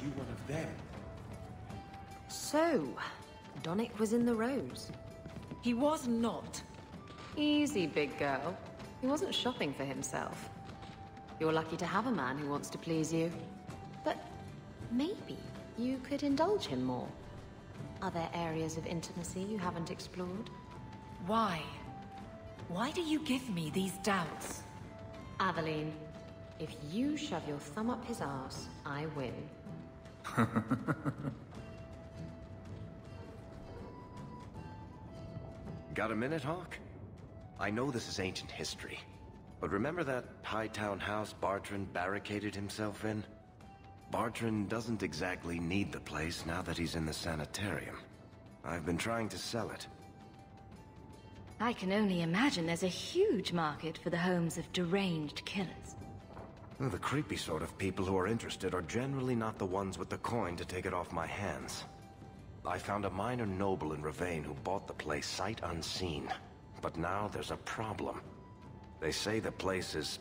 you one of them? So, Donnic was in the Rose. He was not. Easy, big girl. He wasn't shopping for himself. You're lucky to have a man who wants to please you. But maybe you could indulge him more. Are there areas of intimacy you haven't explored? Why? Why do you give me these doubts? Aveline, if you shove your thumb up his arse, I win. Got a minute, Hawke? I know this is ancient history, but remember that Hightown house Bartrand barricaded himself in? Bartrand doesn't exactly need the place now that he's in the sanitarium. I've been trying to sell it. I can only imagine there's a huge market for the homes of deranged killers. Well, the creepy sort of people who are interested are generally not the ones with the coin to take it off my hands. I found a minor noble in Ravane who bought the place sight unseen. But now there's a problem. They say the place is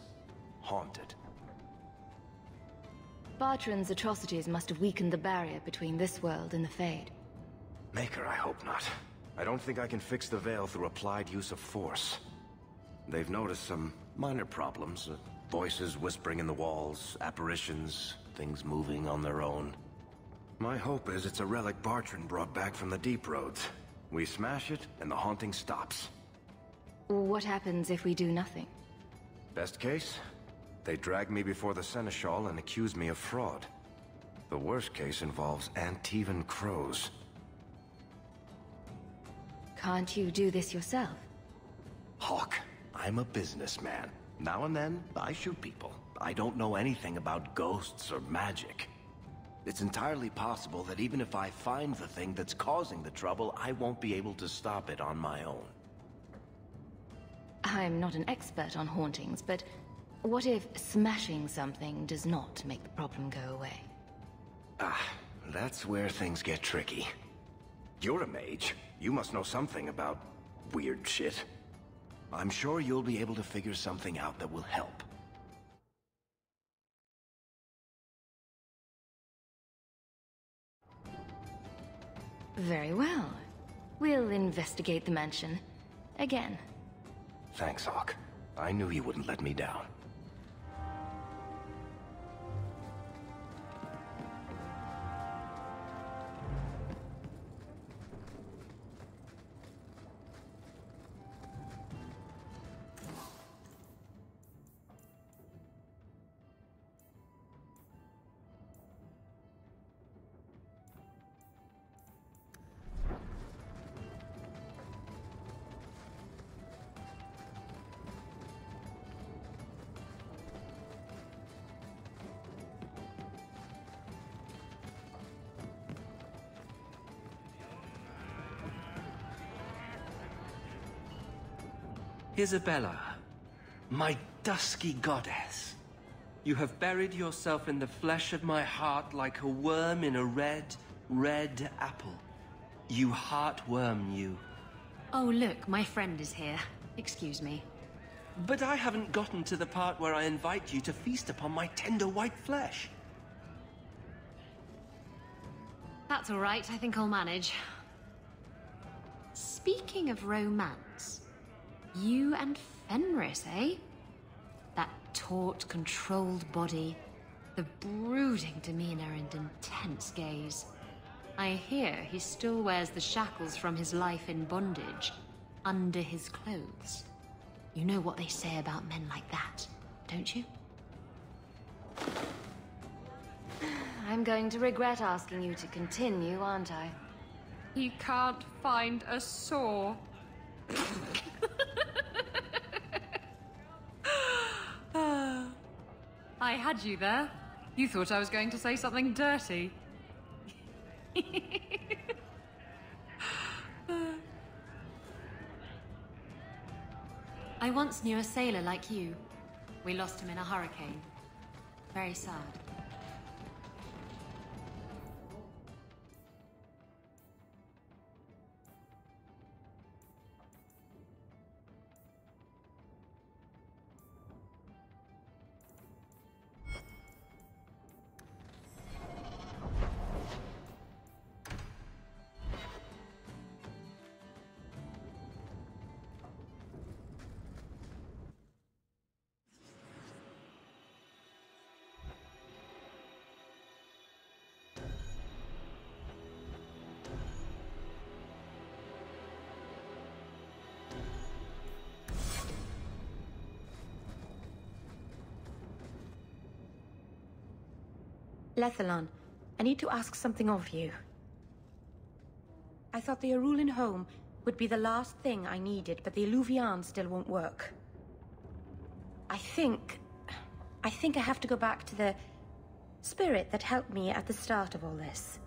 haunted. Bartrand's atrocities must have weakened the barrier between this world and the Fade. Maker, I hope not. I don't think I can fix the veil through applied use of force. They've noticed some minor problems. Voices whispering in the walls, apparitions, things moving on their own. My hope is it's a relic Bartrand brought back from the Deep Roads. We smash it, and the haunting stops. What happens if we do nothing? Best case? They drag me before the Seneschal and accuse me of fraud. The worst case involves Antivan crows. Can't you do this yourself? Hawke, I'm a businessman. Now and then, I shoot people. I don't know anything about ghosts or magic. It's entirely possible that even if I find the thing that's causing the trouble, I won't be able to stop it on my own. I'm not an expert on hauntings, but what if smashing something does not make the problem go away? Ah, that's where things get tricky. You're a mage. You must know something about weird shit. I'm sure you'll be able to figure something out that will help. Very well. We'll investigate the mansion. Again. Thanks, Hawke. I knew you wouldn't let me down. Isabella, my dusky goddess, you have buried yourself in the flesh of my heart like a worm in a red, red apple. You heartworm, you. Oh, look, my friend is here. Excuse me. But I haven't gotten to the part where I invite you to feast upon my tender white flesh. That's all right, I think I'll manage. Speaking of romance, you and Fenris, eh? That taut, controlled body, the brooding demeanor and intense gaze. I hear he still wears the shackles from his life in bondage under his clothes. You know what they say about men like that, don't you? I'm going to regret asking you to continue, aren't I? He can't find a saw. I had you there. You thought I was going to say something dirty. I once knew a sailor like you. We lost him in a hurricane. Very sad. Lethalon, I need to ask something of you. I thought the Arulin home would be the last thing I needed, but the Eluvian still won't work. I think I have to go back to the spirit that helped me at the start of all this.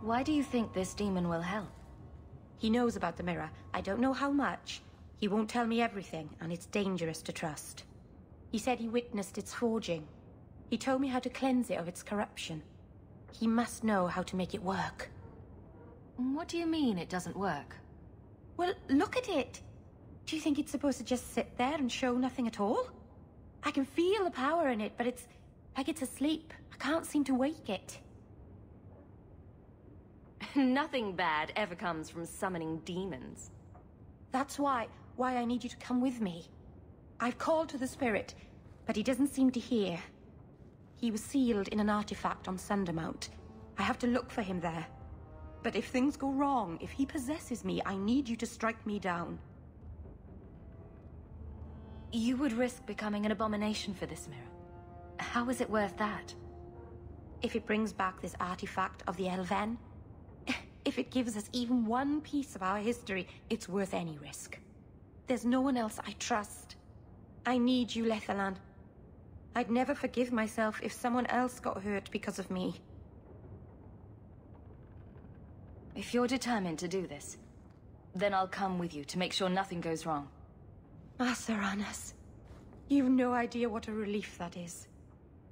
Why do you think this demon will help? He knows about the mirror. I don't know how much. He won't tell me everything, and it's dangerous to trust. He said he witnessed its forging. He told me how to cleanse it of its corruption. He must know how to make it work. What do you mean it doesn't work? Well, look at it! Do you think it's supposed to just sit there and show nothing at all? I can feel the power in it, but it's like it's asleep. I can't seem to wake it. Nothing bad ever comes from summoning demons. That's why I need you to come with me. I've called to the spirit, but he doesn't seem to hear. He was sealed in an artifact on Sundermount. I have to look for him there. But if things go wrong, if he possesses me, I need you to strike me down. You would risk becoming an abomination for this mirror. How is it worth that? If it brings back this artifact of the Elven, if it gives us even one piece of our history, it's worth any risk. There's no one else I trust. I need you, Lethalon. I'd never forgive myself if someone else got hurt because of me. If you're determined to do this, then I'll come with you to make sure nothing goes wrong. Saranas, you've no idea what a relief that is.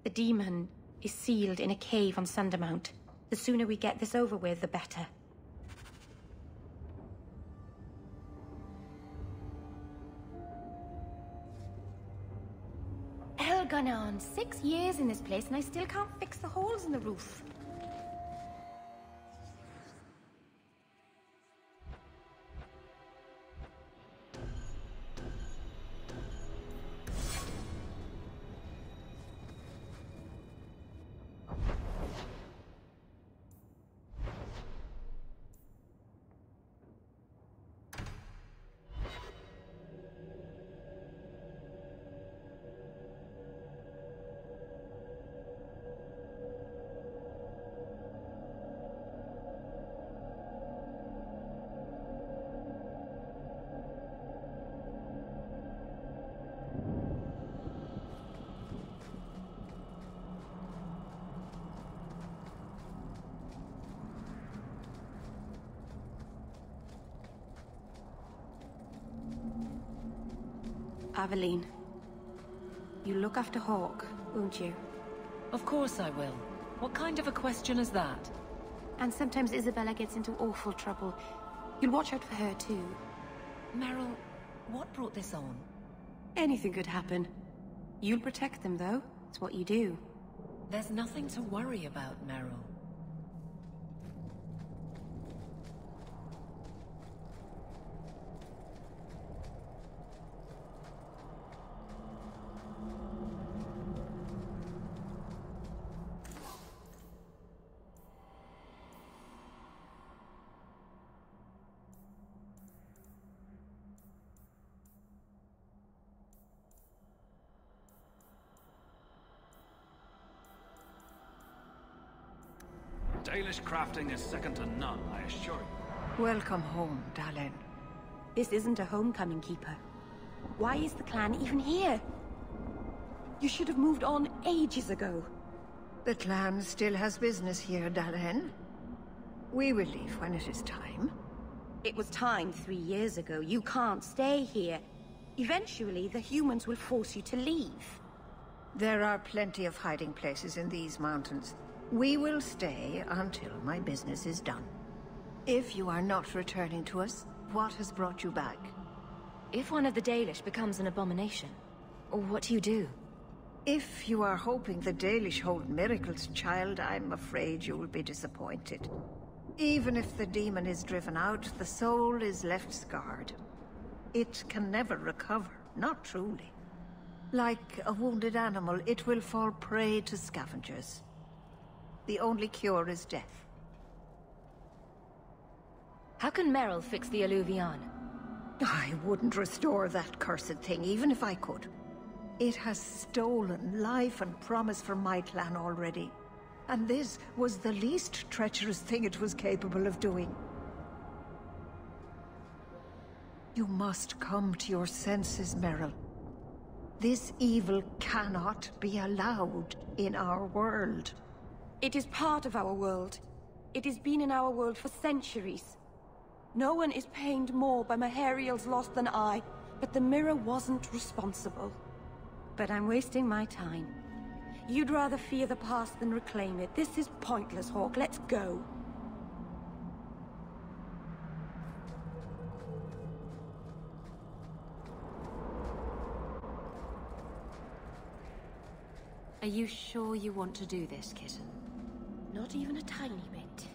The demon is sealed in a cave on Sundermount. The sooner we get this over with, the better. Elganon, 6 years in this place and I still can't fix the holes in the roof. Aveline, you look after Hawke, won't you? Of course I will. What kind of a question is that? And sometimes Isabella gets into awful trouble. You'll watch out for her too. Meryl, what brought this on? Anything could happen. You'll protect them though. It's what you do. There's nothing to worry about, Meryl. Dalish crafting is second to none, I assure you. Welcome home, Dalen. This isn't a homecoming, Keeper. Why is the clan even here? You should have moved on ages ago. The clan still has business here, Dalen. We will leave when it is time. It was time 3 years ago. You can't stay here. Eventually, the humans will force you to leave. There are plenty of hiding places in these mountains. We will stay until my business is done. If you are not returning to us, what has brought you back? If one of the Dalish becomes an abomination, what do you do? If you are hoping the Dalish hold miracles, child, I'm afraid you will be disappointed. Even if the demon is driven out, the soul is left scarred. It can never recover, not truly. Like a wounded animal, it will fall prey to scavengers. The only cure is death. How can Meryl fix the Eluvian? I wouldn't restore that cursed thing, even if I could. It has stolen life and promise from my clan already. And this was the least treacherous thing it was capable of doing. You must come to your senses, Merrill. This evil cannot be allowed in our world. It is part of our world. It has been in our world for centuries. No one is pained more by Mahariel's loss than I, but the mirror wasn't responsible. But I'm wasting my time. You'd rather fear the past than reclaim it. This is pointless, Hawke. Let's go. Are you sure you want to do this, kitten? Not even a tiny bit.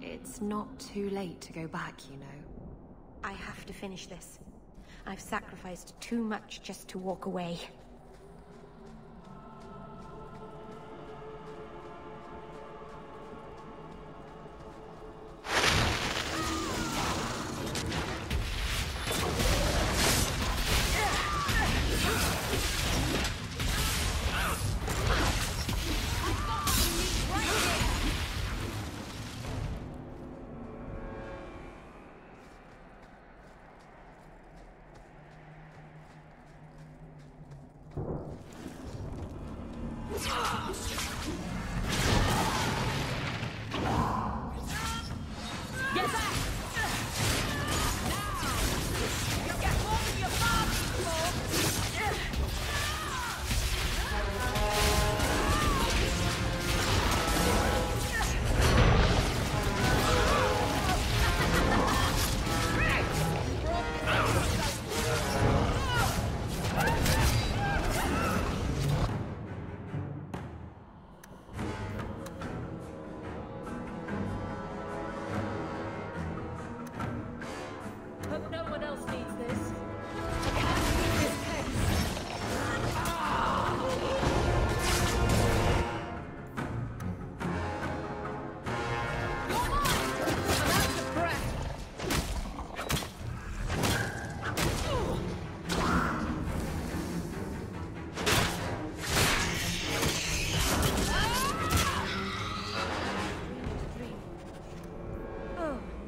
It's not too late to go back, you know. I have to finish this. I've sacrificed too much just to walk away.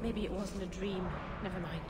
Maybe it wasn't a dream. Never mind.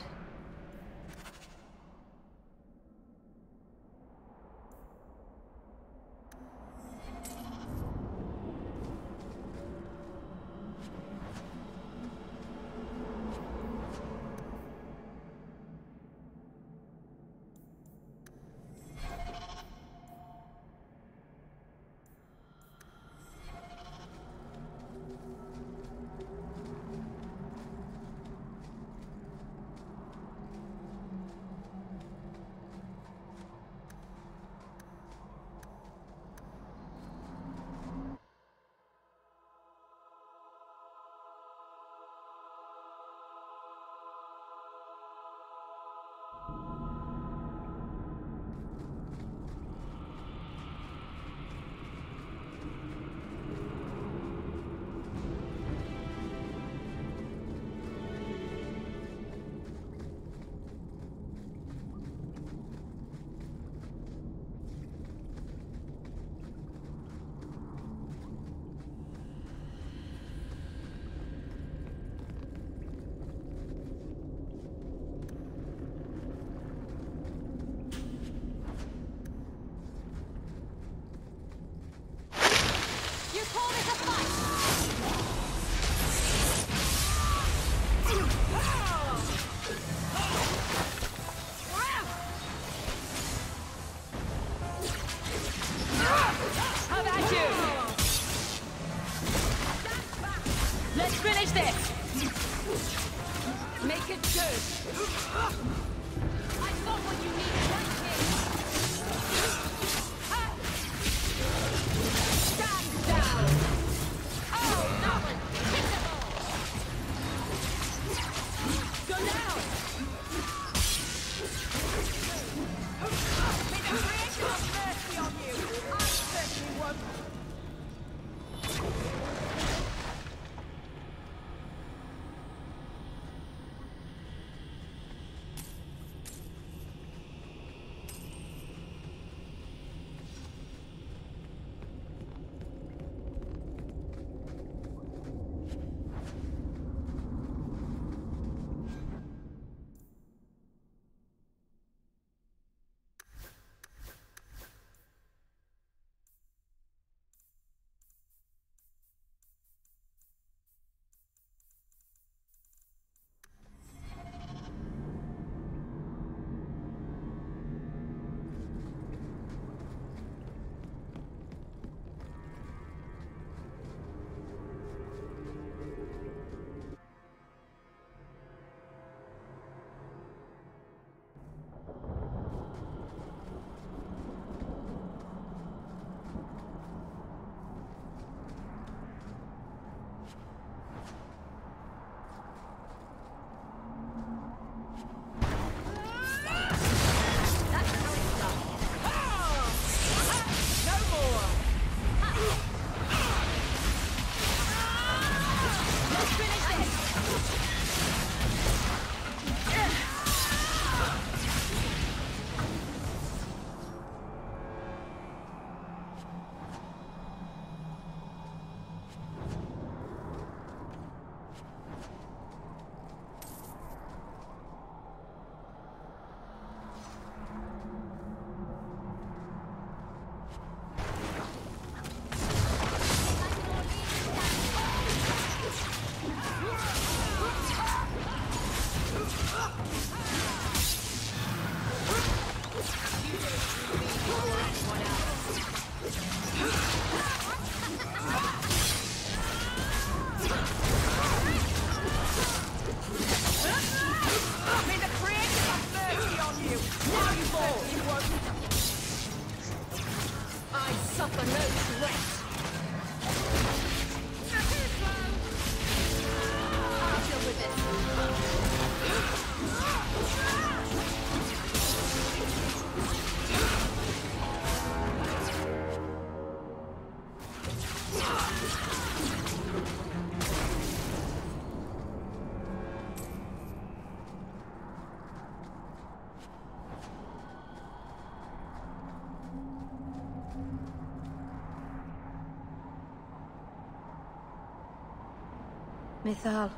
Mythal,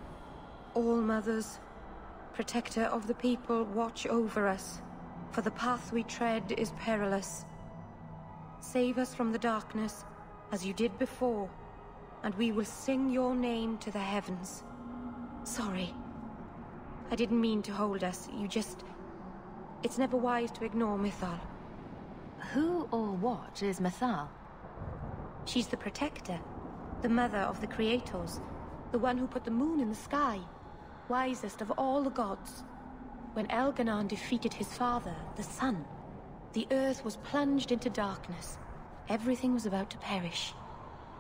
all mothers, protector of the people, watch over us, for the path we tread is perilous. Save us from the darkness, as you did before, and we will sing your name to the heavens. Sorry. I didn't mean to hold us, It's never wise to ignore Mythal. Who or what is Mythal? She's the protector, the mother of the Creators, the one who put the moon in the sky, wisest of all the gods. When Elganon defeated his father, the sun, the earth was plunged into darkness. Everything was about to perish.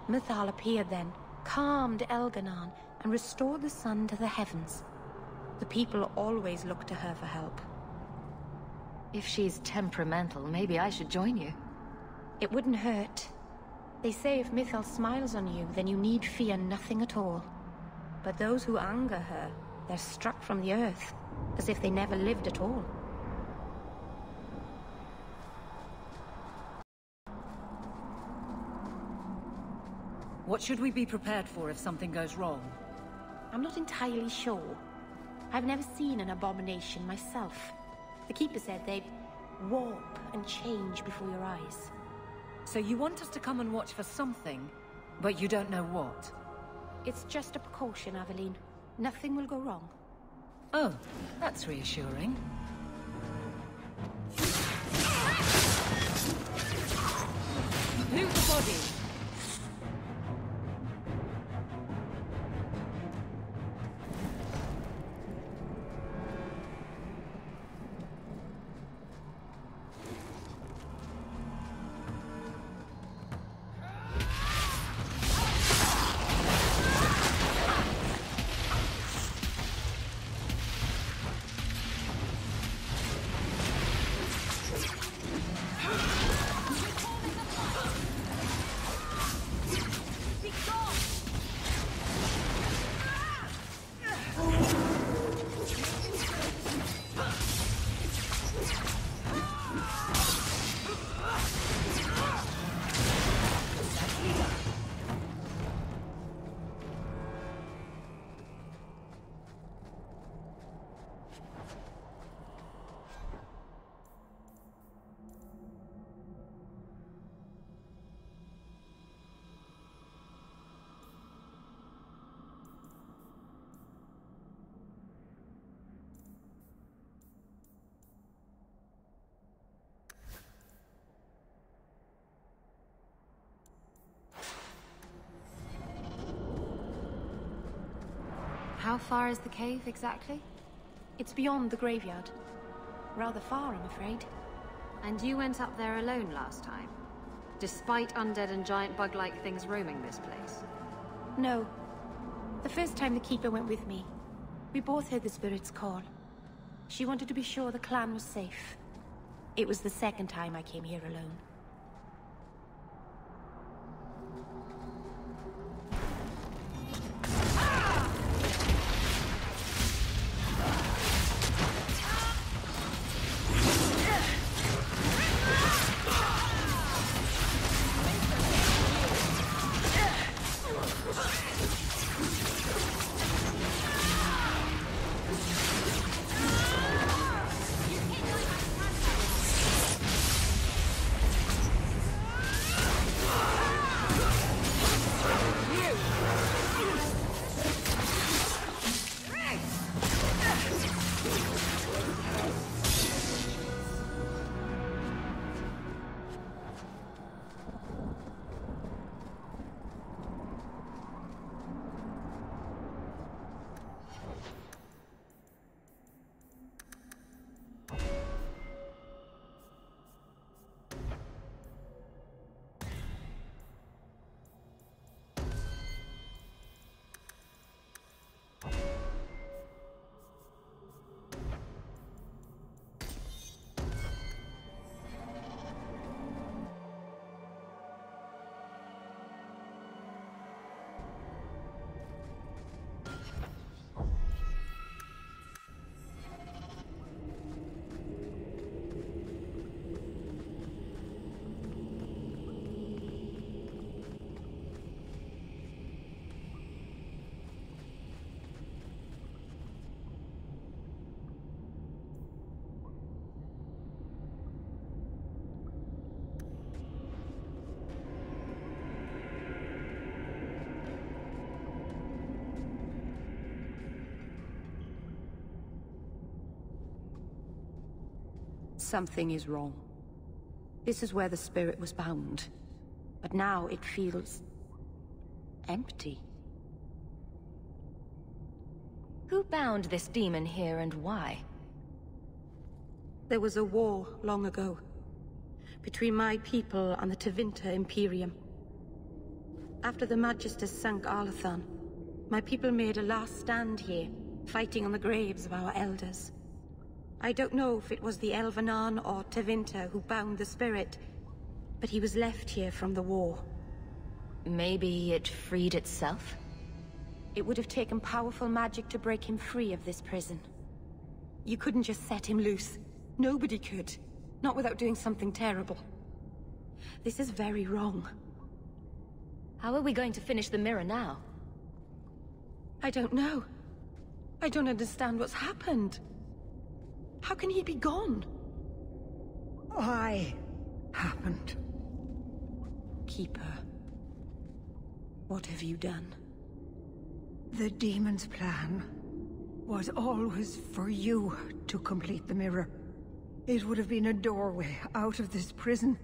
Mythal appeared then, calmed Elganon, and restored the sun to the heavens. The people always look to her for help. If she's temperamental, maybe I should join you. It wouldn't hurt. They say if Mythal smiles on you, then you need fear nothing at all. But those who anger her, they're struck from the earth, as if they never lived at all. What should we be prepared for if something goes wrong? I'm not entirely sure. I've never seen an abomination myself. The Keeper said they'd warp and change before your eyes. So you want us to come and watch for something, but you don't know what? It's just a precaution, Aveline. Nothing will go wrong. Oh, that's reassuring. Loot the body! How far is the cave, exactly? It's beyond the graveyard. Rather far, I'm afraid. And you went up there alone last time? Despite undead and giant bug-like things roaming this place? No. The first time the Keeper went with me, we both heard the Spirit's call. She wanted to be sure the clan was safe. It was the second time I came here alone. Something is wrong. This is where the spirit was bound. But now it feels... empty. Who bound this demon here and why? There was a war long ago, between my people and the Tevinter Imperium. After the Magisters sank Arlathan, my people made a last stand here, fighting on the graves of our elders. I don't know if it was the Elvenar or Tevinter who bound the spirit, but he was left here from the war. Maybe it freed itself? It would have taken powerful magic to break him free of this prison. You couldn't just set him loose. Nobody could. Not without doing something terrible. This is very wrong. How are we going to finish the mirror now? I don't know. I don't understand what's happened. How can he be gone? Why happened? Keeper. What have you done? The demon's plan was always for you to complete the mirror. It would have been a doorway out of this prison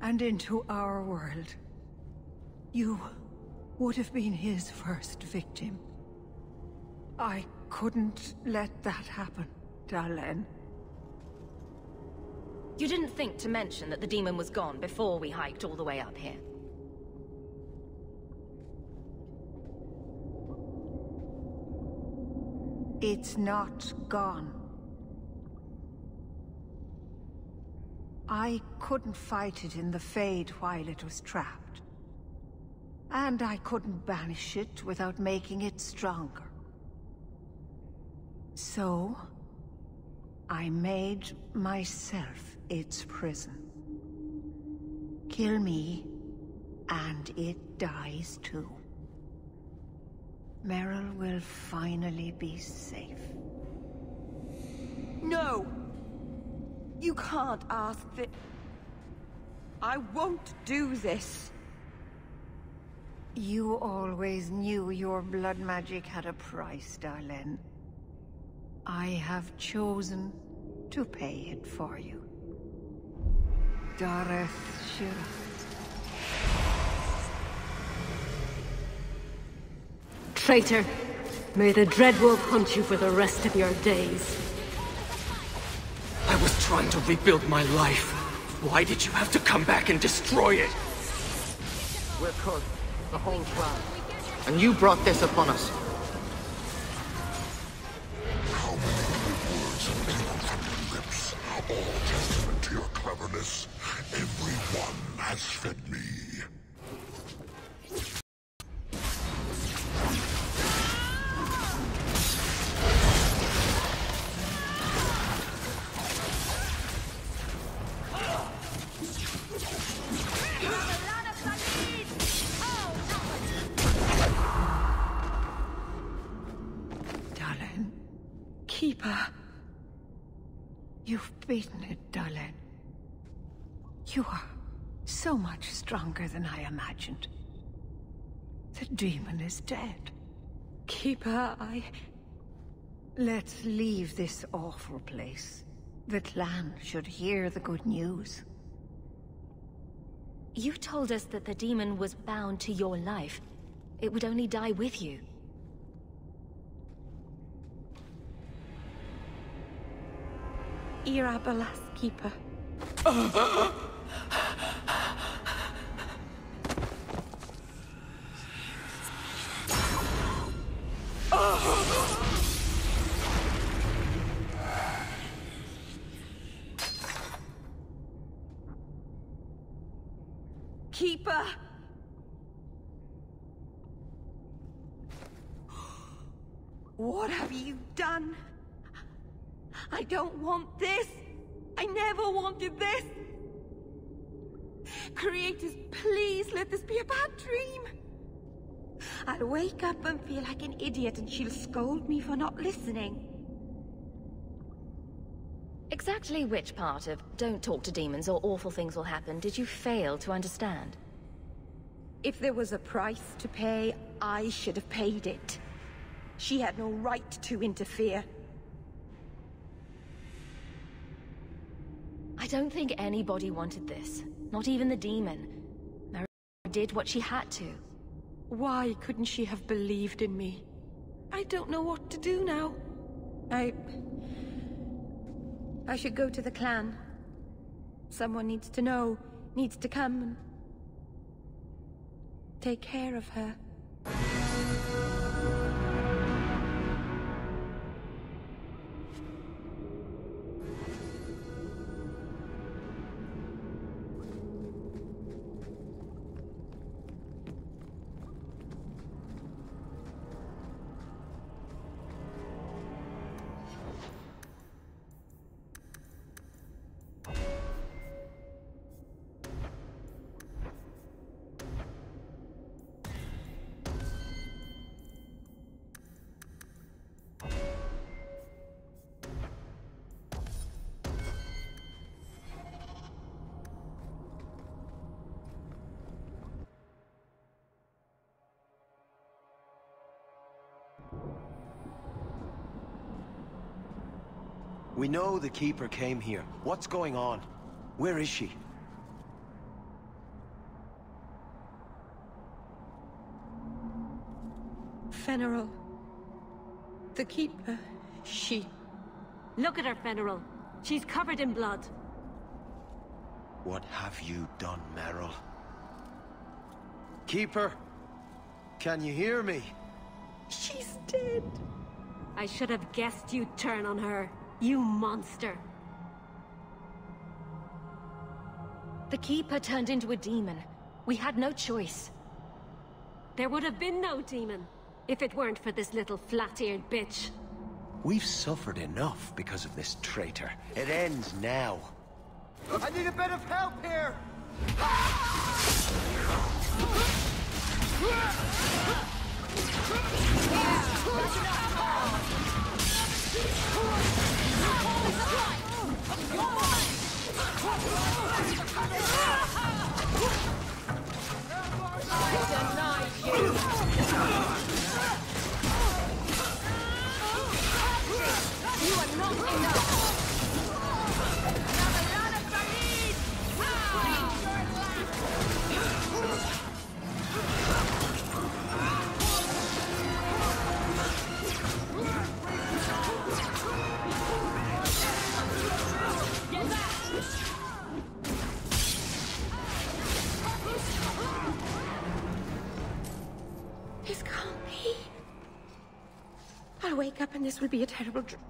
and into our world. You would have been his first victim. I couldn't let that happen, Dalen. You didn't think to mention that the demon was gone before we hiked all the way up here? It's not gone. I couldn't fight it in the Fade while it was trapped. And I couldn't banish it without making it stronger. So, I made myself its prison. Kill me, and it dies too. Merrill will finally be safe. No! You can't ask that. I won't do this. You always knew your blood magic had a price, Dalen. I have chosen to pay it for you. Dareth Shira. Traitor! May the Dreadwolf hunt you for the rest of your days. I was trying to rebuild my life. Why did you have to come back and destroy it? We're Kurd, the whole clan. And you brought this upon us. How many good words have come from your lips? All testament to your cleverness. Everyone has fed me. Keeper. You've beaten it, Dalen. You are so much stronger than I imagined. The demon is dead. Keeper, Let's leave this awful place. The clan should hear the good news. You told us that the demon was bound to your life. It would only die with you. Irabalas, Keeper. Keeper! What have you done? I don't want this! I never wanted this! Creators, please let this be a bad dream! I'll wake up and feel like an idiot and she'll scold me for not listening. Exactly which part of don't talk to demons or awful things will happen did you fail to understand? If there was a price to pay, I should have paid it. She had no right to interfere. I don't think anybody wanted this. Not even the demon. Meryl did what she had to. Why couldn't she have believed in me? I don't know what to do now. I should go to the clan. Someone needs to know, needs to come and take care of her. We know the Keeper came here. What's going on? Where is she? Fenrir. The Keeper. She... Look at her, Fenrir. She's covered in blood. What have you done, Meryl? Keeper? Can you hear me? She's dead. I should have guessed you'd turn on her. You monster. The Keeper turned into a demon. We had no choice. There would have been no demon, if it weren't for this little flat-eared bitch. We've suffered enough because of this traitor. It ends now. I need a bit of help here! This can't be. I'll wake up and this will be a terrible dream.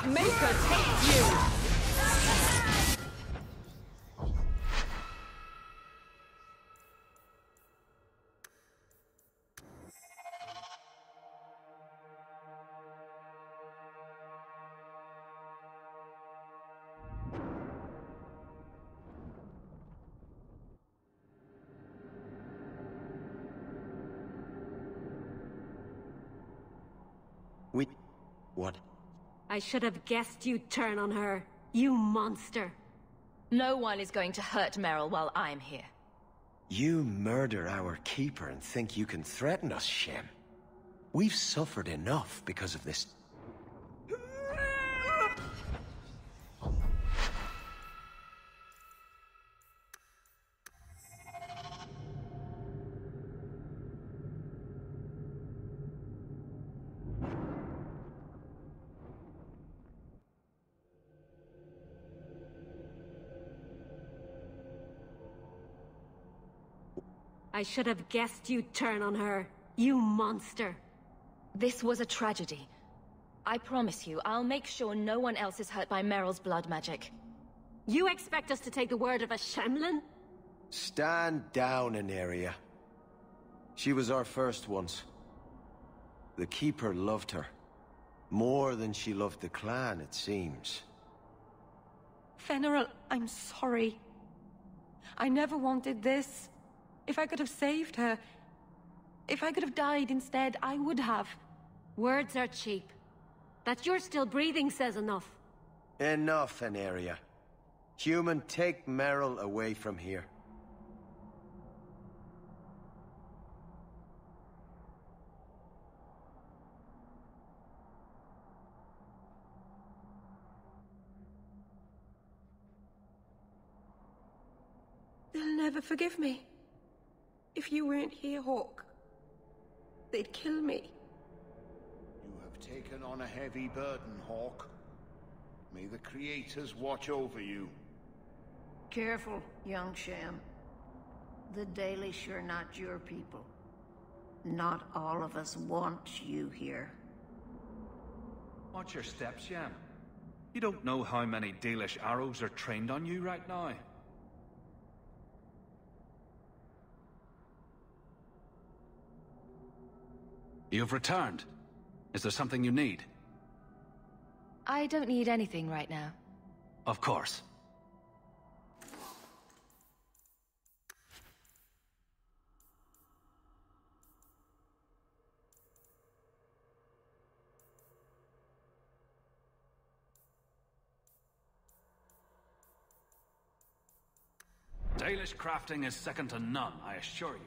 Make her take you! What? I should have guessed you'd turn on her. You monster. No one is going to hurt Meryl while I'm here. You murder our Keeper and think you can threaten us, Shem. We've suffered enough because of this. I should have guessed you'd turn on her. You monster. This was a tragedy. I promise you, I'll make sure no one else is hurt by Meryl's blood magic. You expect us to take the word of a Shemlin? Stand down, Aneria. She was our first once. The Keeper loved her. More than she loved the clan, it seems. Fenrir, I'm sorry. I never wanted this. If I could have saved her, if I could have died instead, I would have. Words are cheap. That you're still breathing says enough. Enough, Aneria. Human, take Merrill away from here. They'll never forgive me. If you weren't here, Hawke, they'd kill me. You have taken on a heavy burden, Hawke. May the Creators watch over you. Careful, young Sham. The Dalish are not your people. Not all of us want you here. Watch your steps, Yam. You don't know how many Dalish arrows are trained on you right now. You've returned. Is there something you need? I don't need anything right now. Of course. Dalish crafting is second to none, I assure you.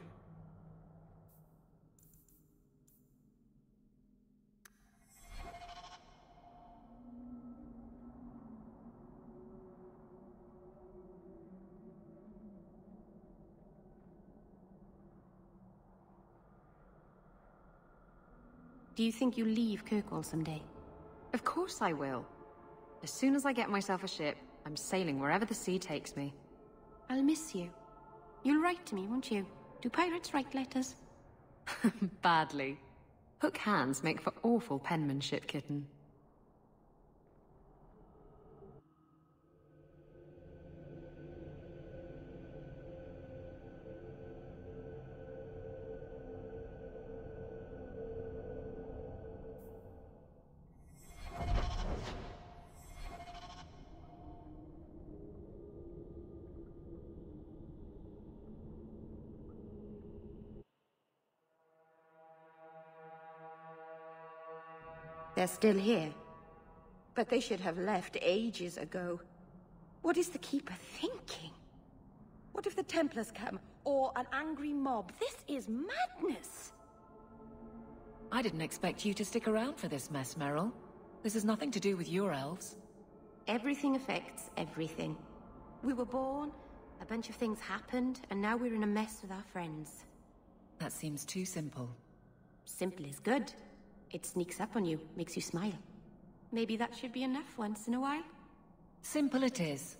Do you think you'll leave Kirkwall someday? Of course I will. As soon as I get myself a ship, I'm sailing wherever the sea takes me. I'll miss you. You'll write to me, won't you? Do pirates write letters? Badly. Hook hands make for awful penmanship, kitten. They're still here. But they should have left ages ago. What is the Keeper thinking? What if the Templars come, or an angry mob? This is madness! I didn't expect you to stick around for this mess, Merrill. This has nothing to do with your elves. Everything affects everything. We were born, a bunch of things happened, and now we're in a mess with our friends. That seems too simple. Simple is good. It sneaks up on you, makes you smile. Maybe that should be enough once in a while. Simple it is.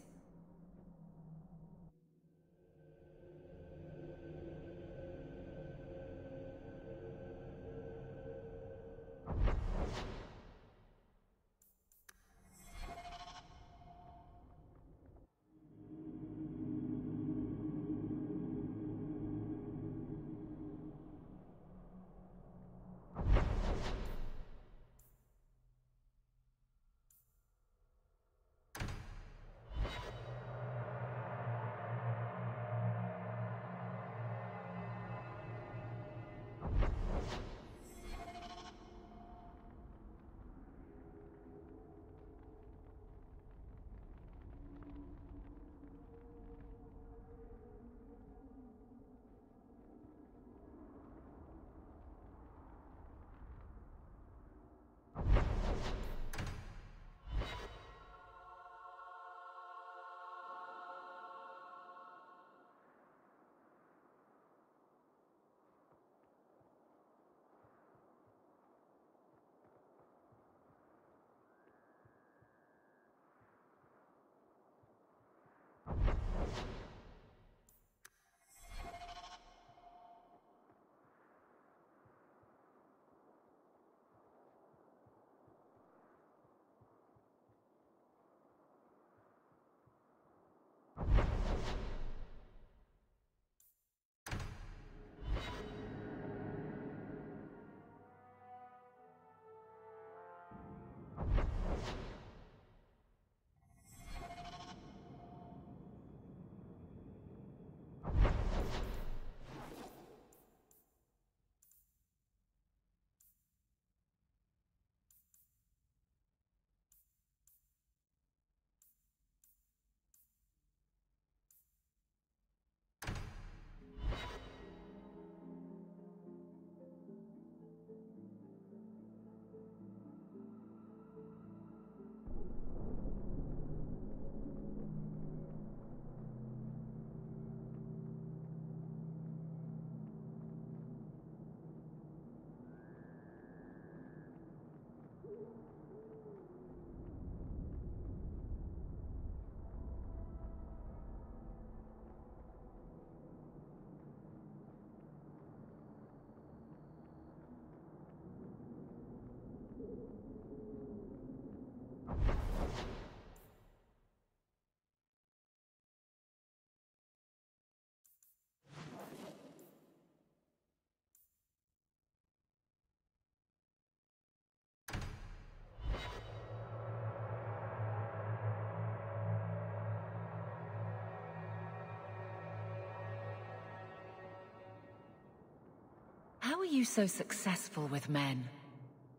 you so successful with men?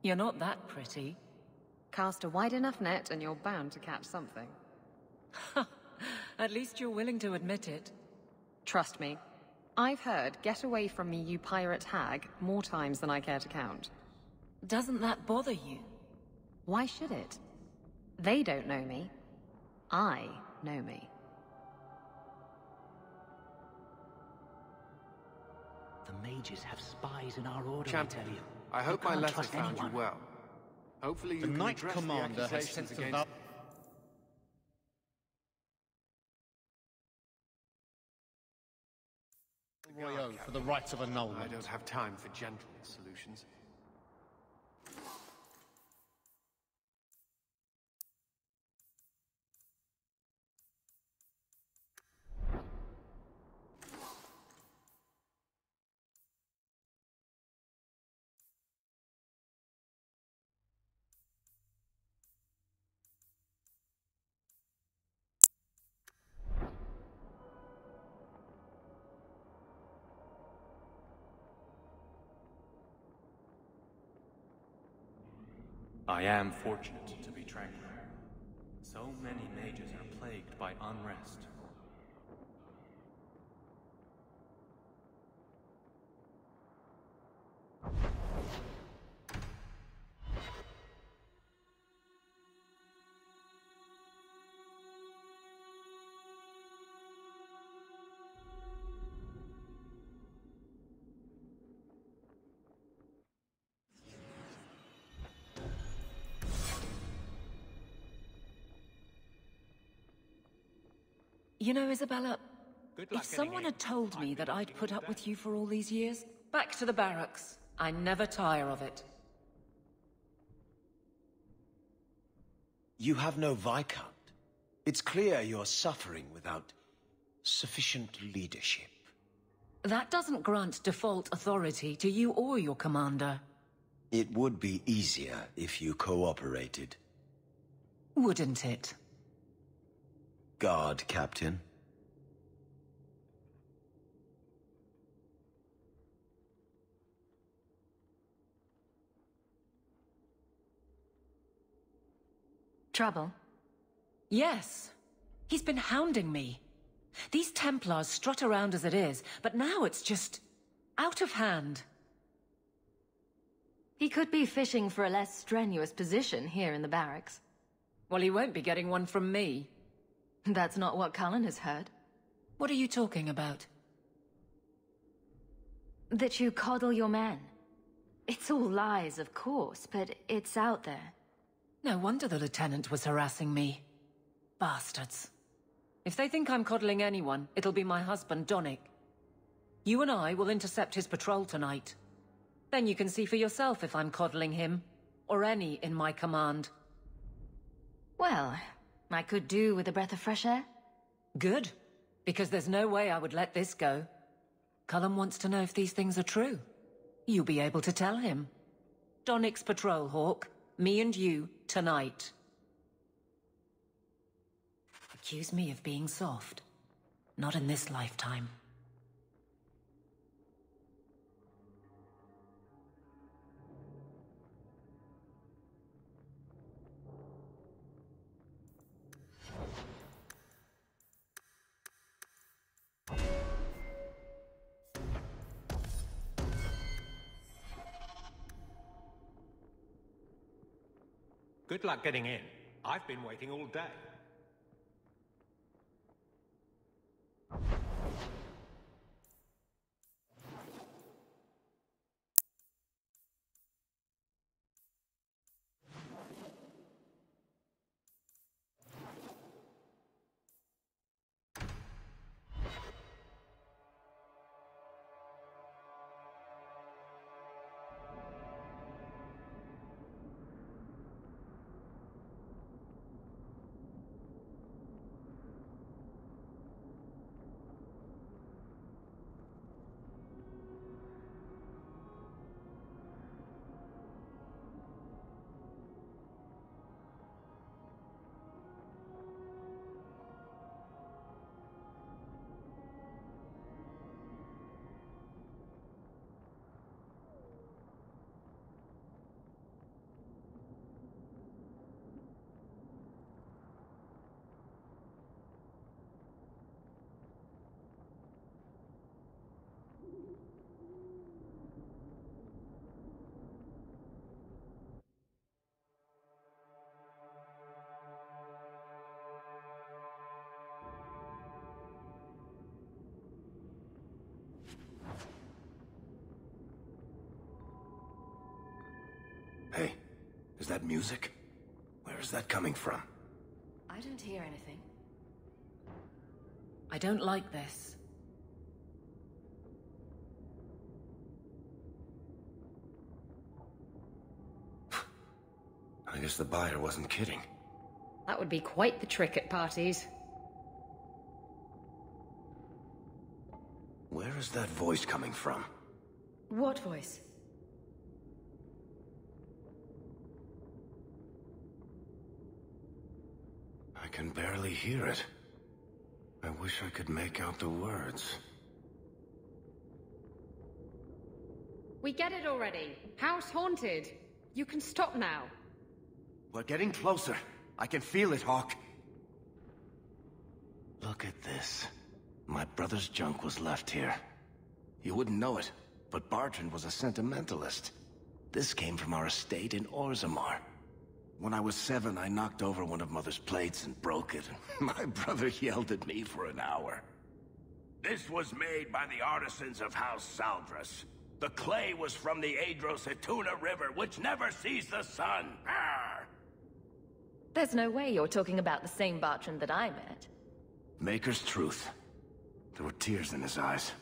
You're not that pretty. Cast a wide enough net and you're bound to catch something. At least you're willing to admit it. Trust me. I've heard, "Get away from me, you pirate hag," more times than I care to count. Doesn't that bother you? Why should it? They don't know me. I know me. The mages have spies in our order, Champion, I tell you. I hope my letter found you well. Hopefully you The can Knight address Commander the has accusations sent against... Royaux for the rights of annulment. I don't have time for gentle solutions. I am fortunate to be tranquil. So many mages are plagued by unrest. You know, Isabella, if someone had told me that I'd put up with you for all these years, back to the barracks. I never tire of it. You have no Viscount. It's clear you're suffering without sufficient leadership. That doesn't grant default authority to you or your commander. It would be easier if you cooperated. Wouldn't it? Guard, Captain. Trouble? Yes. He's been hounding me. These Templars strut around as it is, but now it's just out of hand. He could be fishing for a less strenuous position here in the barracks. Well, he won't be getting one from me. That's not what Cullen has heard. What are you talking about? That you coddle your men. It's all lies, of course, but it's out there. No wonder the Lieutenant was harassing me. Bastards. If they think I'm coddling anyone, it'll be my husband, Donnic. You and I will intercept his patrol tonight. Then you can see for yourself if I'm coddling him, or any in my command. Well, I could do with a breath of fresh air. Good, because there's no way I would let this go. Cullen wants to know if these things are true. You'll be able to tell him. Donnic's patrol, Hawke. Me and you, tonight. Accuse me of being soft. Not in this lifetime. Good luck getting in. I've been waiting all day. Is that music? Where is that coming from? I don't hear anything. I don't like this. I guess the buyer wasn't kidding. That would be quite the trick at parties. Where is that voice coming from? What voice? I can barely hear it. I wish I could make out the words. We get it already. House haunted. You can stop now. We're getting closer. I can feel it, Hawk. Look at this. My brother's junk was left here. You wouldn't know it, but Bartrand was a sentimentalist. This came from our estate in Orzammar. When I was 7, I knocked over one of Mother's plates and broke it. My brother yelled at me for an hour. This was made by the artisans of House Saldras. The clay was from the Adros-Etuna River, which never sees the sun. Arr! There's no way you're talking about the same Bartrand that I met. Maker's truth. There were tears in his eyes.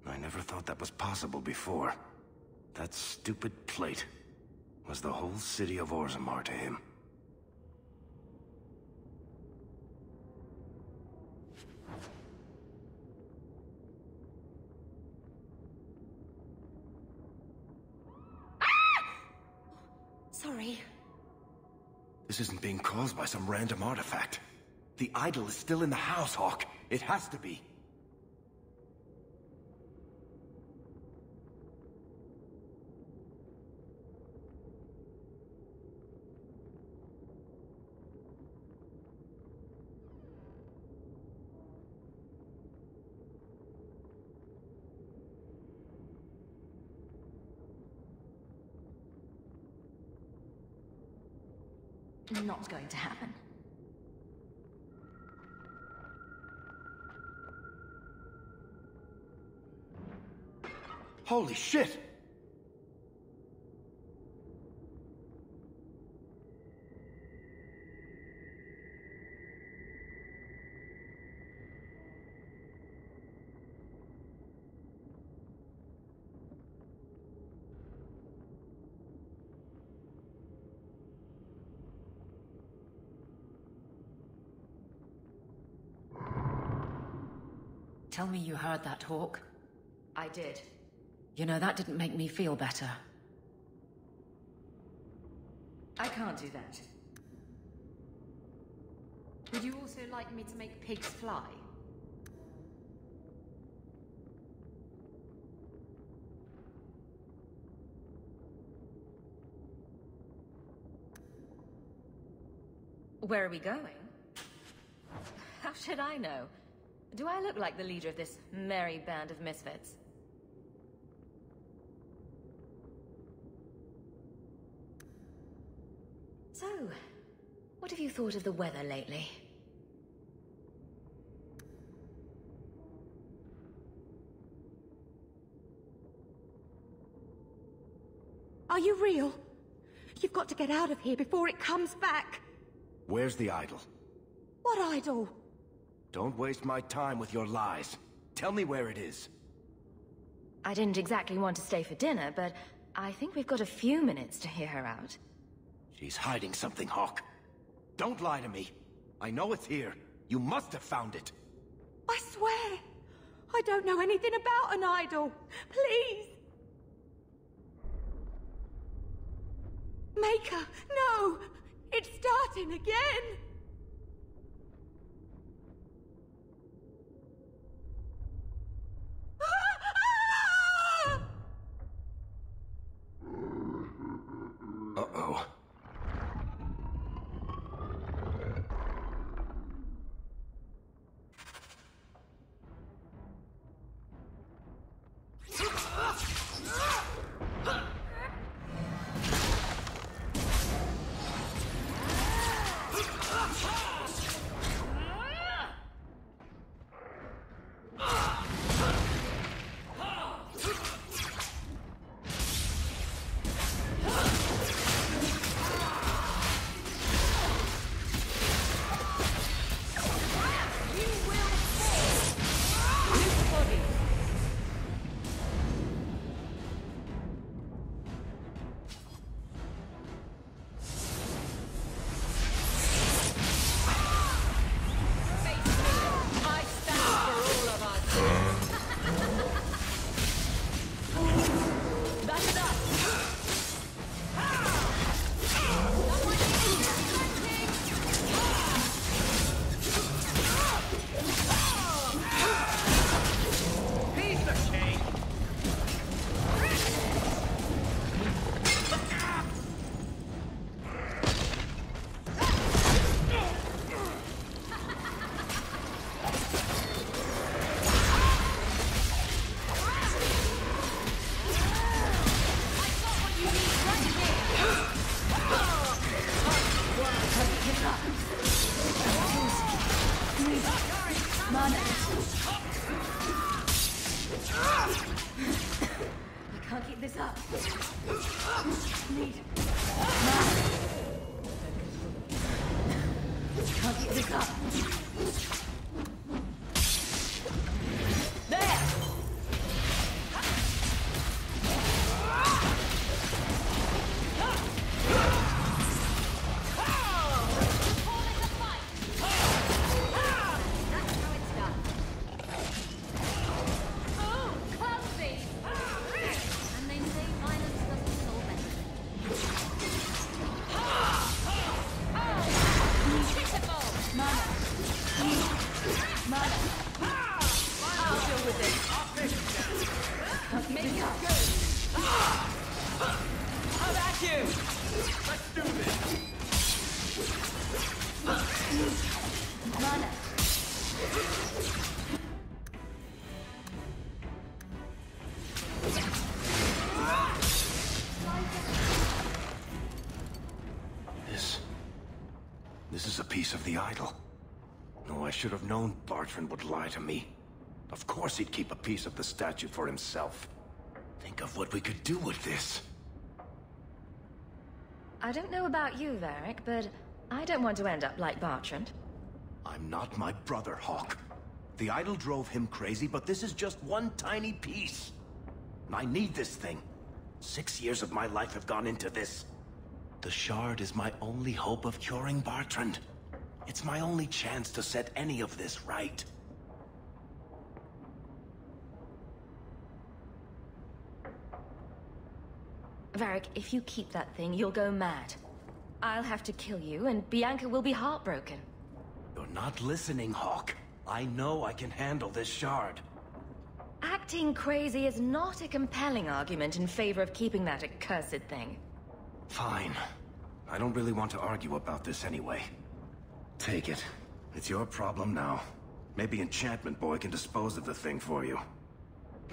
I never thought that was possible before. That stupid plate was the whole city of Orzammar to him. Sorry. This isn't being caused by some random artifact. The idol is still in the house, Hawk. It has to be. Not going to happen. Holy shit! Tell me you heard that, Hawk. I did. You know, that didn't make me feel better. I can't do that. Would you also like me to make pigs fly? Where are we going? How should I know? Do I look like the leader of this merry band of misfits? So, what have you thought of the weather lately? Are you real? You've got to get out of here before it comes back. Where's the idol? What idol? Don't waste my time with your lies. Tell me where it is. I didn't exactly want to stay for dinner, but I think we've got a few minutes to hear her out. She's hiding something, Hawk. Don't lie to me. I know it's here. You must have found it. I swear, I don't know anything about an idol. Please. Maker, no! It's starting again! Uh-oh. I can't keep this up. Need. Can't keep this up. There! This is a piece of the idol. No, I should have known Bartrand would lie to me. Of course he'd keep a piece of the statue for himself. Think of what we could do with this. I don't know about you, Varric, but I don't want to end up like Bartrand. I'm not my brother, Hawke. The idol drove him crazy, but this is just one tiny piece. I need this thing. 6 years of my life have gone into this. The shard is my only hope of curing Bartrand. It's my only chance to set any of this right. Varric, if you keep that thing, you'll go mad. I'll have to kill you, and Bianca will be heartbroken. You're not listening, Hawke. I know I can handle this shard. Acting crazy is not a compelling argument in favor of keeping that accursed thing. Fine. I don't really want to argue about this anyway. Take it. It's your problem now. Maybe Enchantment Boy can dispose of the thing for you.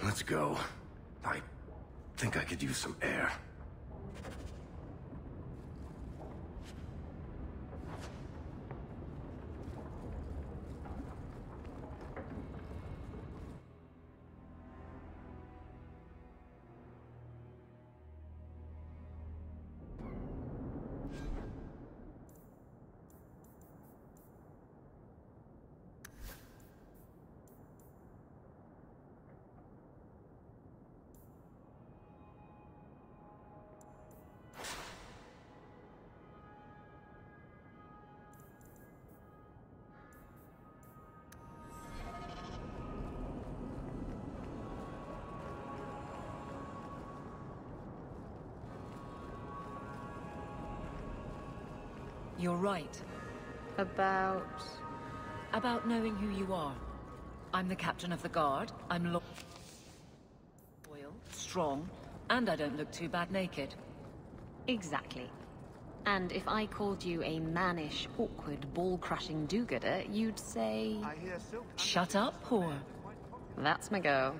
Let's go. I think I could use some air. You're right. About knowing who you are. I'm the captain of the guard. I'm loyal, strong, and I don't look too bad naked. Exactly. And if I called you a mannish, awkward, ball-crushing do-gooder, you'd say... Shut up, whore. That's my go.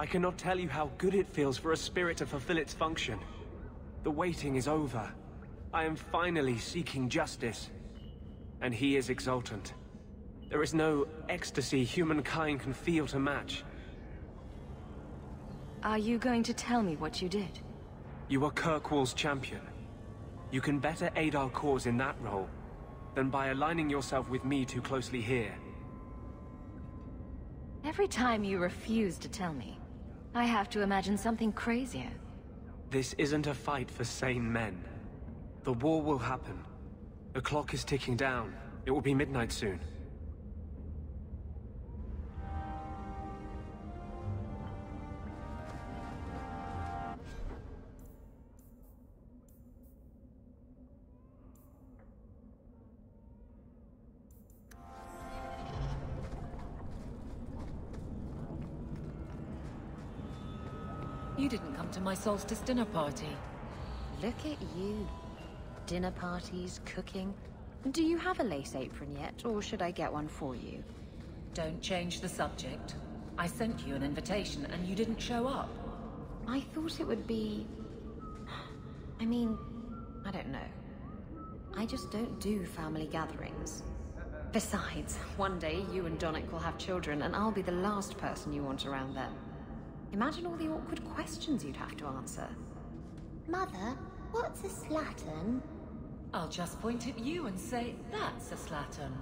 I cannot tell you how good it feels for a spirit to fulfill its function. The waiting is over. I am finally seeking justice. And he is exultant. There is no ecstasy humankind can feel to match. Are you going to tell me what you did? You are Kirkwall's champion. You can better aid our cause in that role than by aligning yourself with me too closely here. Every time you refuse to tell me, I have to imagine something crazier. This isn't a fight for sane men. The war will happen. The clock is ticking down. It will be midnight soon. You didn't come to my solstice dinner party. Look at you. Dinner parties, cooking. Do you have a lace apron yet, or should I get one for you? Don't change the subject. I sent you an invitation and you didn't show up. I thought it would be... I mean, I don't know. I just don't do family gatherings. Besides, one day you and Donnic will have children, and I'll be the last person you want around them. Imagine all the awkward questions you'd have to answer. Mother, what's a slattern? I'll just point at you and say, that's a slattern.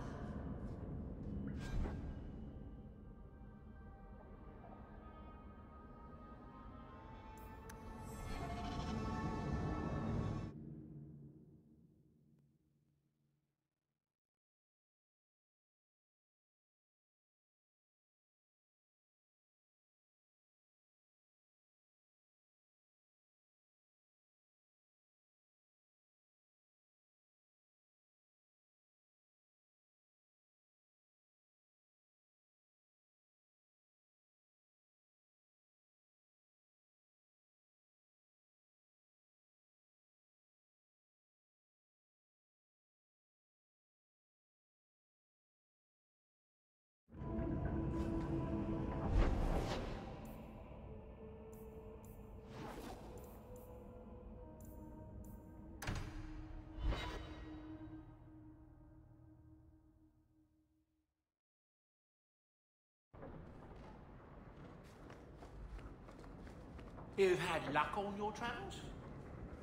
You've had luck on your travels?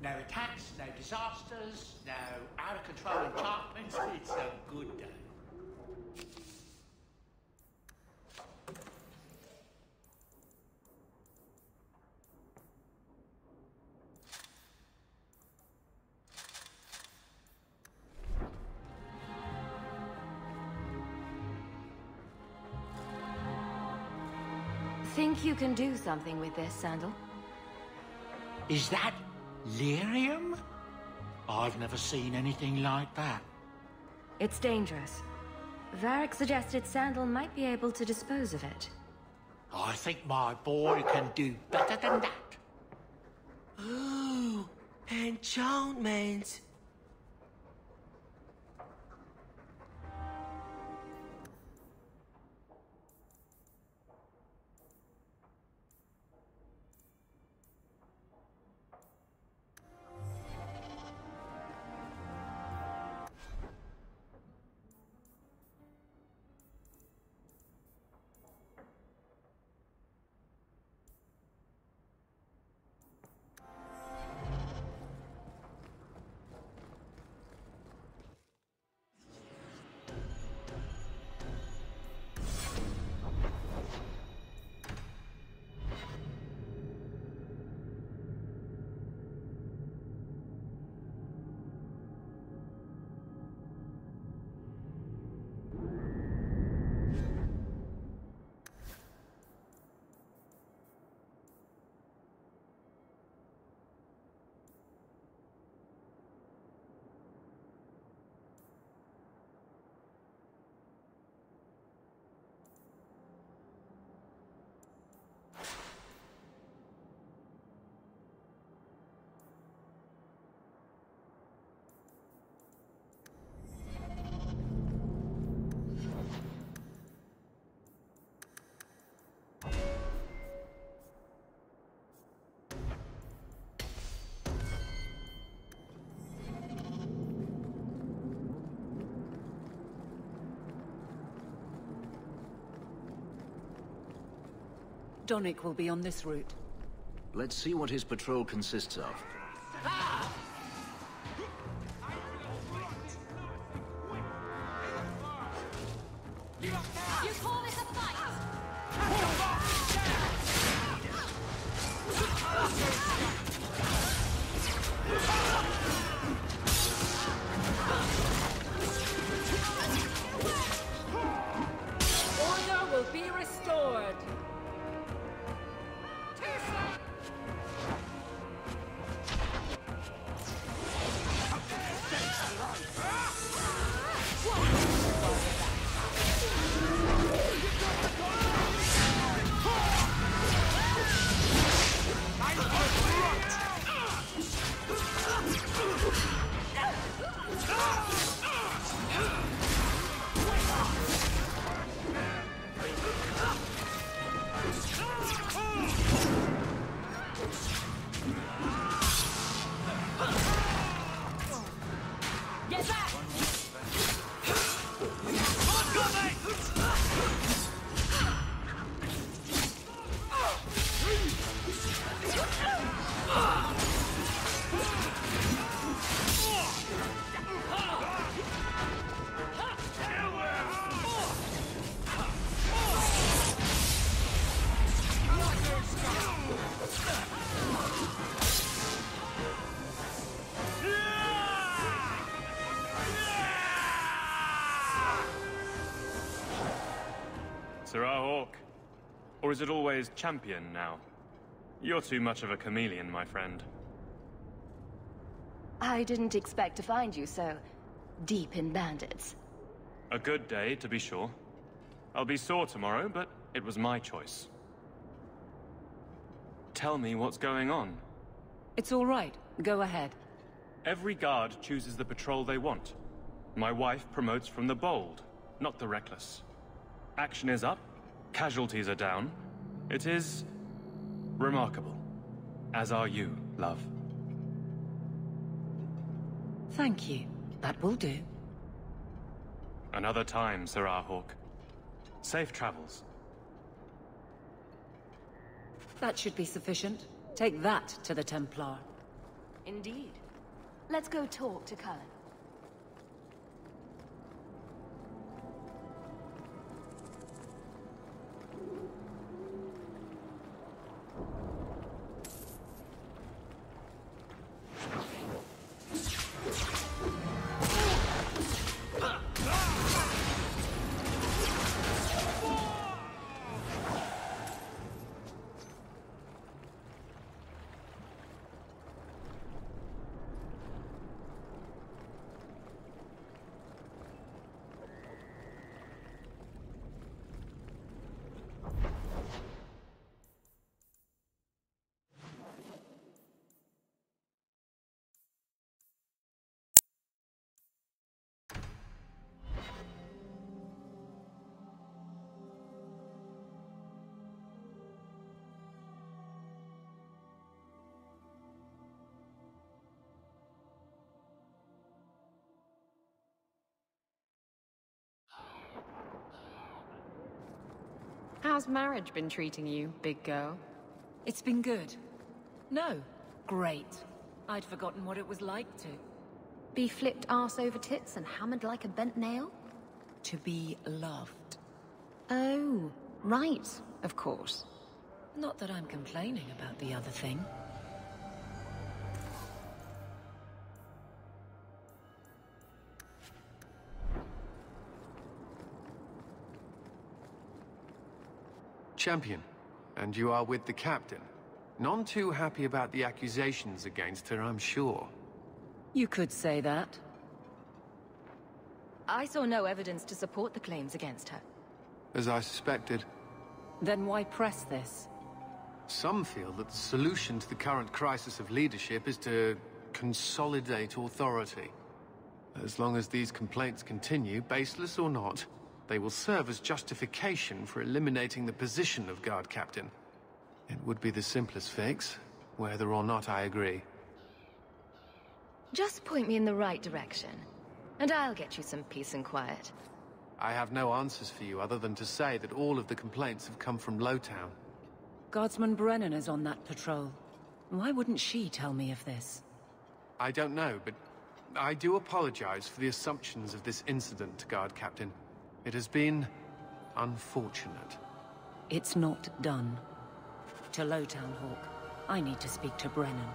No attacks, no disasters, no out-of-control enchantments. It's a good day. Think you can do something with this, Sandal? Is that lyrium? I've never seen anything like that. It's dangerous. Varric suggested Sandal might be able to dispose of it. I think my boy can do better than that. Ooh, enchantment. Donnic will be on this route. Let's see what his patrol consists of. You call this a fight? Or is it always champion now? You're too much of a chameleon, my friend. I didn't expect to find you so deep in bandits. A good day, to be sure. I'll be sore tomorrow, but it was my choice. Tell me what's going on. It's all right. Go ahead. Every guard chooses the patrol they want. My wife promotes from the bold, not the reckless. Action is up, casualties are down. It is remarkable. As are you, love. Thank you. That will do. Another time, Sir Hawk. Safe travels. That should be sufficient. Take that to the Templar. Indeed. Let's go talk to Cullen. How's marriage been treating you, big girl? It's been good. No, great. I'd forgotten what it was like to. Be flipped arse over tits and hammered like a bent nail? To be loved. Oh, right, of course. Not that I'm complaining about the other thing. Champion, and you are with the captain. None too happy about the accusations against her, I'm sure. You could say that. I saw no evidence to support the claims against her. As I suspected. Then why press this? Some feel that the solution to the current crisis of leadership is to consolidate authority. As long as these complaints continue, baseless or not, they will serve as justification for eliminating the position of guard captain. It would be the simplest fix, whether or not I agree. Just point me in the right direction, and I'll get you some peace and quiet. I have no answers for you other than to say that all of the complaints have come from Lowtown. Guardsman Brennan is on that patrol. Why wouldn't she tell me of this? I don't know, but I do apologize for the assumptions of this incident, guard captain. It has been unfortunate. It's not done. To Lowtown, Hawk. I need to speak to Brennan.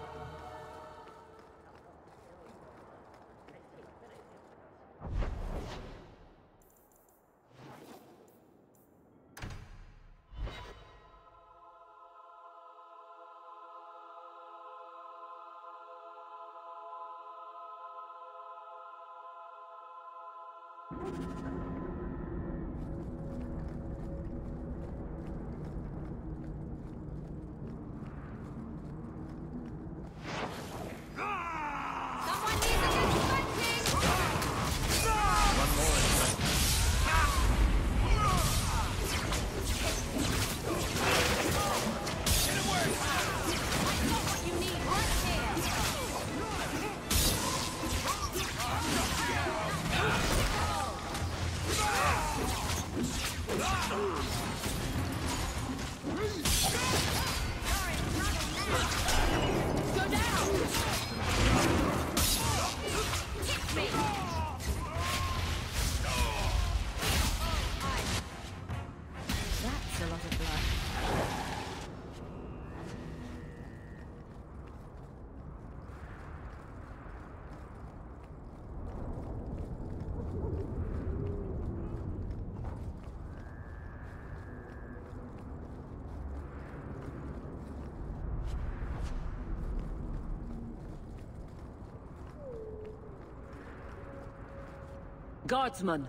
Guardsman!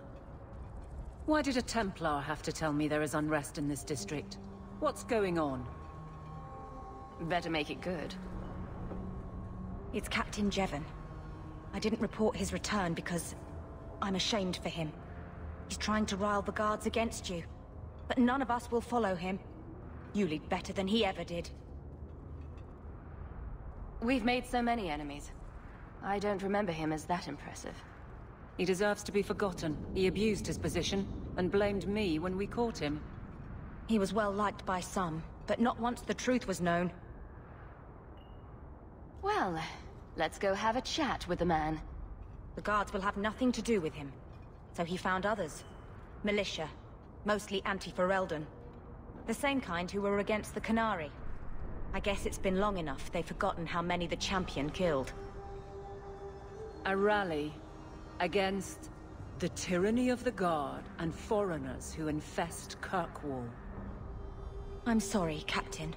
Why did a Templar have to tell me there is unrest in this district? What's going on? Better make it good. It's Captain Jevon. I didn't report his return because I'm ashamed for him. He's trying to rile the guards against you. But none of us will follow him. You lead better than he ever did. We've made so many enemies. I don't remember him as that impressive. He deserves to be forgotten. He abused his position and blamed me when we caught him. He was well liked by some, but not once the truth was known. Well, let's go have a chat with the man. The guards will have nothing to do with him. So he found others. Militia. Mostly anti-Ferelden. The same kind who were against the Qunari. I guess it's been long enough they've forgotten how many the Champion killed. A rally against the tyranny of the Guard and foreigners who infest Kirkwall. I'm sorry, Captain.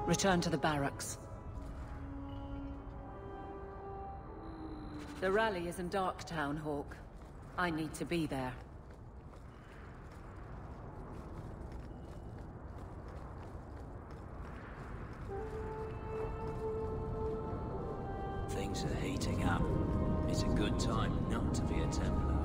Return to the barracks. The rally is in Darktown, Hawke. I need to be there. Things are heating up. It's a good time not to be a Templar.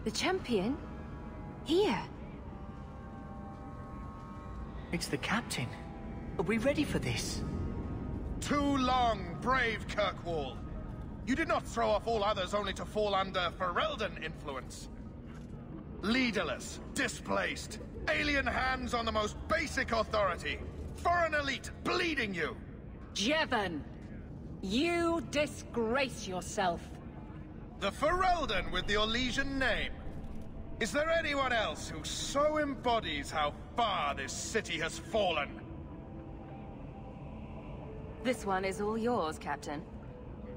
The Champion? Here? It's the Captain. Are we ready for this? Too long, brave Kirkwall. You did not throw off all others only to fall under Ferelden influence. Leaderless, displaced, alien hands on the most basic authority. Foreign elite bleeding you. Jevon! You disgrace yourself. The Ferelden with the Orlesian name. Is there anyone else who so embodies how far this city has fallen? This one is all yours, Captain.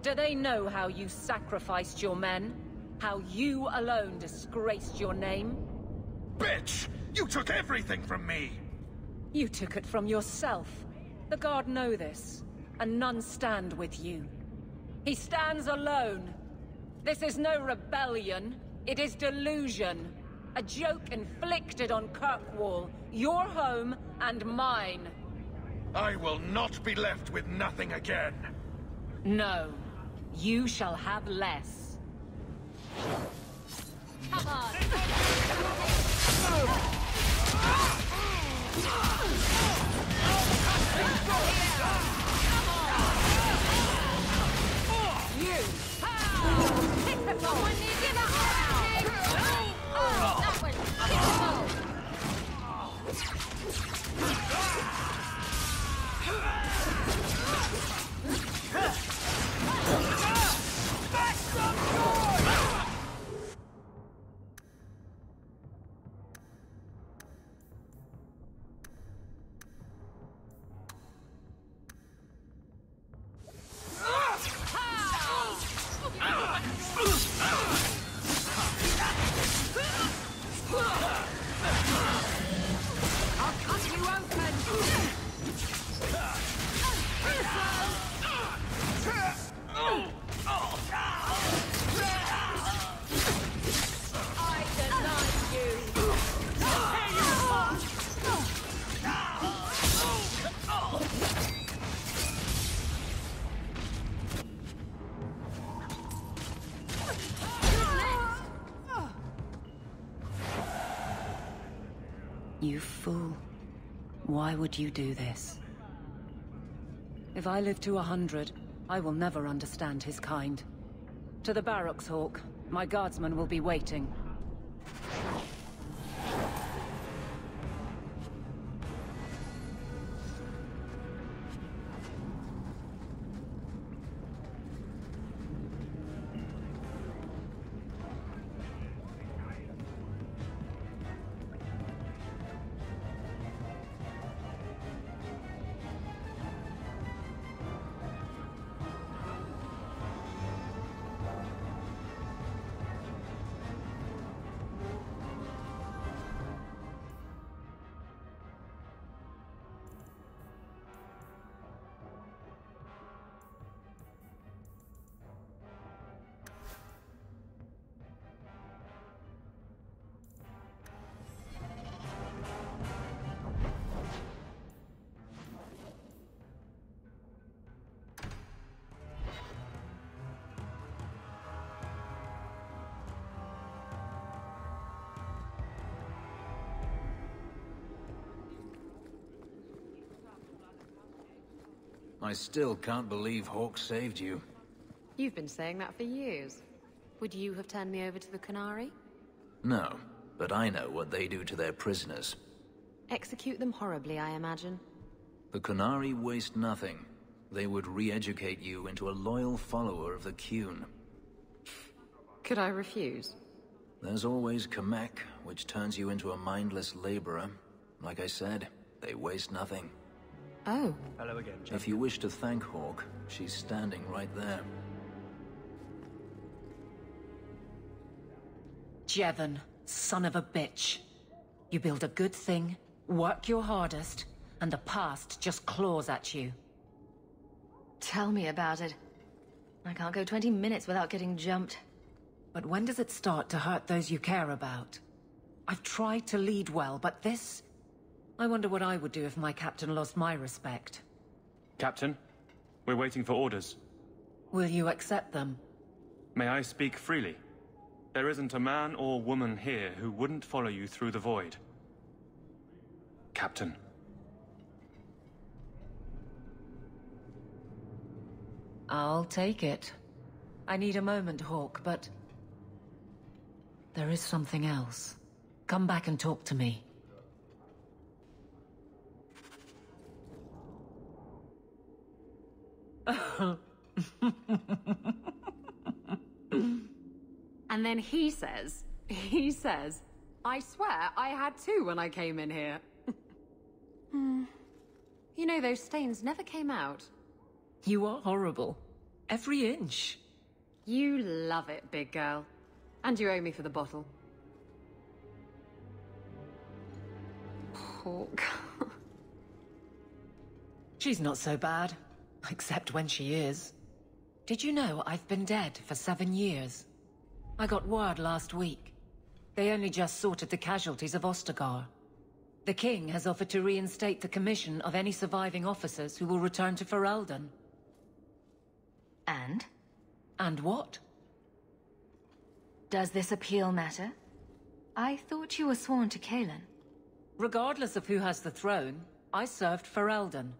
Do they know how you sacrificed your men? How you alone disgraced your name? Bitch! You took everything from me! You took it from yourself. The Guard know this, and none stand with you. He stands alone. This is no rebellion. It is delusion. A joke inflicted on Kirkwall, your home and mine. I will not be left with nothing again. No. You shall have less. Come on! You! Someone needs to help! Oh, that was pitiful! You fool. Why would you do this? If I live to 100, I will never understand his kind. To the barracks, Hawke. My guardsmen will be waiting. I still can't believe Hawke saved you. You've been saying that for years. Would you have turned me over to the Qunari? No, but I know what they do to their prisoners. Execute them horribly, I imagine. The Qunari waste nothing. They would re-educate you into a loyal follower of the Qun. Could I refuse? There's always Kamek, which turns you into a mindless laborer. Like I said, they waste nothing. Oh. Hello again, champion. If you wish to thank Hawke, she's standing right there. Jevon, son of a bitch. You build a good thing, work your hardest, and the past just claws at you. Tell me about it. I can't go 20 minutes without getting jumped. But when does it start to hurt those you care about? I've tried to lead well, but this... I wonder what I would do if my captain lost my respect. Captain, we're waiting for orders. Will you accept them? May I speak freely? There isn't a man or woman here who wouldn't follow you through the void. Captain. I'll take it. I need a moment, Hawke, but... there is something else. Come back and talk to me. And then he says, I swear I had two when I came in here. You know, those stains never came out. You are horrible. Every inch. You love it, big girl. And you owe me for the bottle. Hawke. She's not so bad. Except when she is. Did you know I've been dead for 7 years? I got word last week. They only just sorted the casualties of Ostagar. The king has offered to reinstate the commission of any surviving officers who will return to Ferelden. And? And what? Does this appeal matter? I thought you were sworn to Cailan. Regardless of who has the throne, I served Ferelden.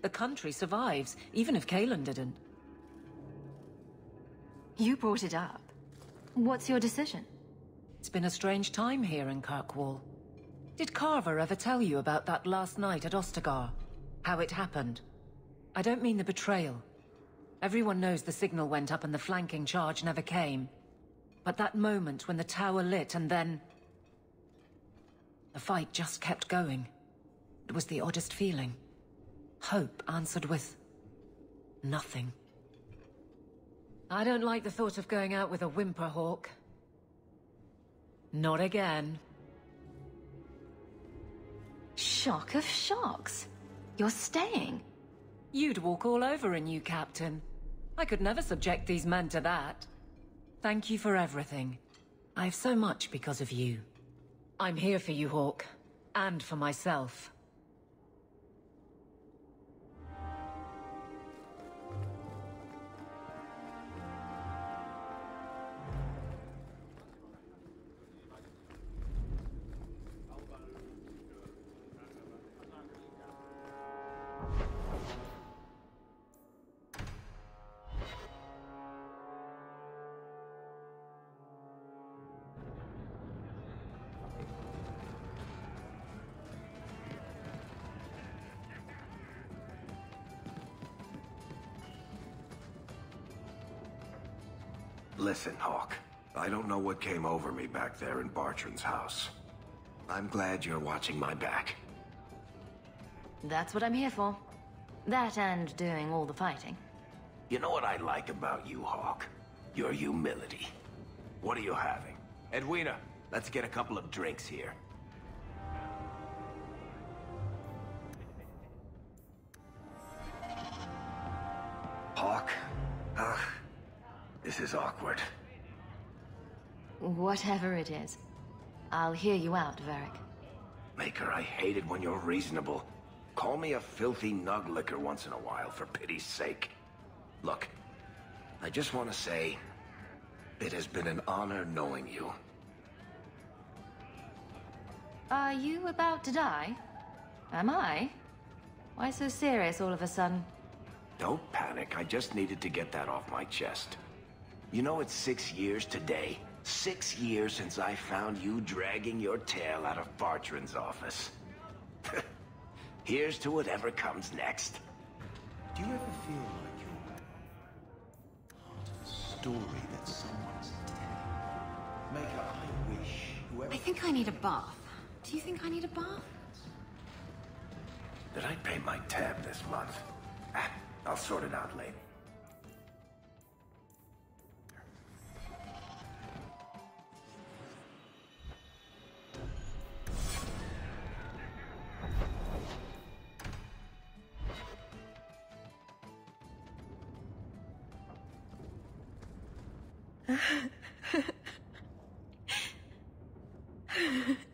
The country survives, even if Cailan didn't. You brought it up. What's your decision? It's been a strange time here in Kirkwall. Did Carver ever tell you about that last night at Ostagar? How it happened? I don't mean the betrayal. Everyone knows the signal went up and the flanking charge never came. But that moment when the tower lit and then... the fight just kept going. It was the oddest feeling. Hope answered with... nothing. I don't like the thought of going out with a whimper, Hawke. Not again. Shock of shocks. You're staying. You'd walk all over a new captain. I could never subject these men to that. Thank you for everything. I've so much because of you. I'm here for you, Hawke. And for myself. Listen, Hawke. I don't know what came over me back there in Bartran's house. I'm glad you're watching my back. That's what I'm here for. That and doing all the fighting. You know what I like about you, Hawke? Your humility. What are you having? Edwina, let's get a couple of drinks here. Hawke? This is awkward. Whatever it is. I'll hear you out, Varric. Maker, I hate it when you're reasonable. Call me a filthy nug-licker once in a while, for pity's sake. Look, I just want to say, it has been an honor knowing you. Are you about to die? Am I? Why so serious all of a sudden? Don't panic, I just needed to get that off my chest. You know it's 6 years today. 6 years since I found you dragging your tail out of Bartran's office. Here's to whatever comes next. Do you ever feel like you're part of a story that someone's telling? Maker, I wish whoever... I think I need a bath. Do you think I need a bath? Did I pay my tab this month? I'll sort it out later.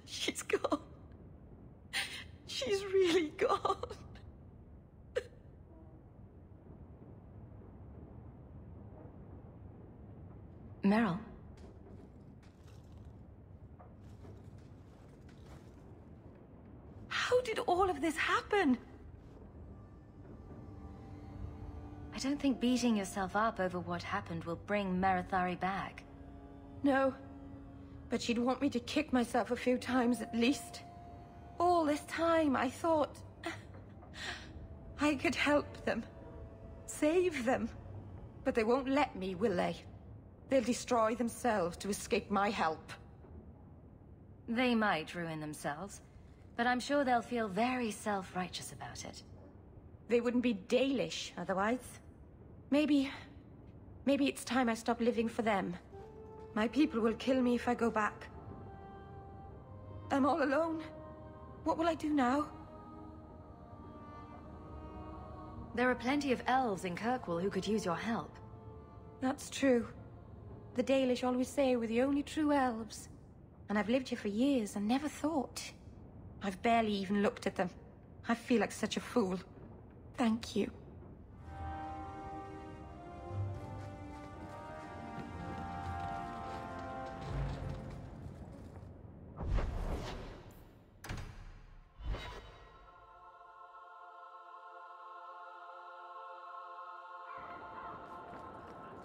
She's gone. She's really gone. Meryl? How did all of this happen? I don't think beating yourself up over what happened will bring Merithari back. No. But she'd want me to kick myself a few times at least. All this time, I thought... I could help them. Save them. But they won't let me, will they? They'll destroy themselves to escape my help. They might ruin themselves, but I'm sure they'll feel very self-righteous about it. They wouldn't be Dalish otherwise. Maybe it's time I stop living for them. My people will kill me if I go back. I'm all alone. What will I do now? There are plenty of elves in Kirkwall who could use your help. That's true. The Dalish always say we're the only true elves. And I've lived here for years and never thought. I've barely even looked at them. I feel like such a fool. Thank you.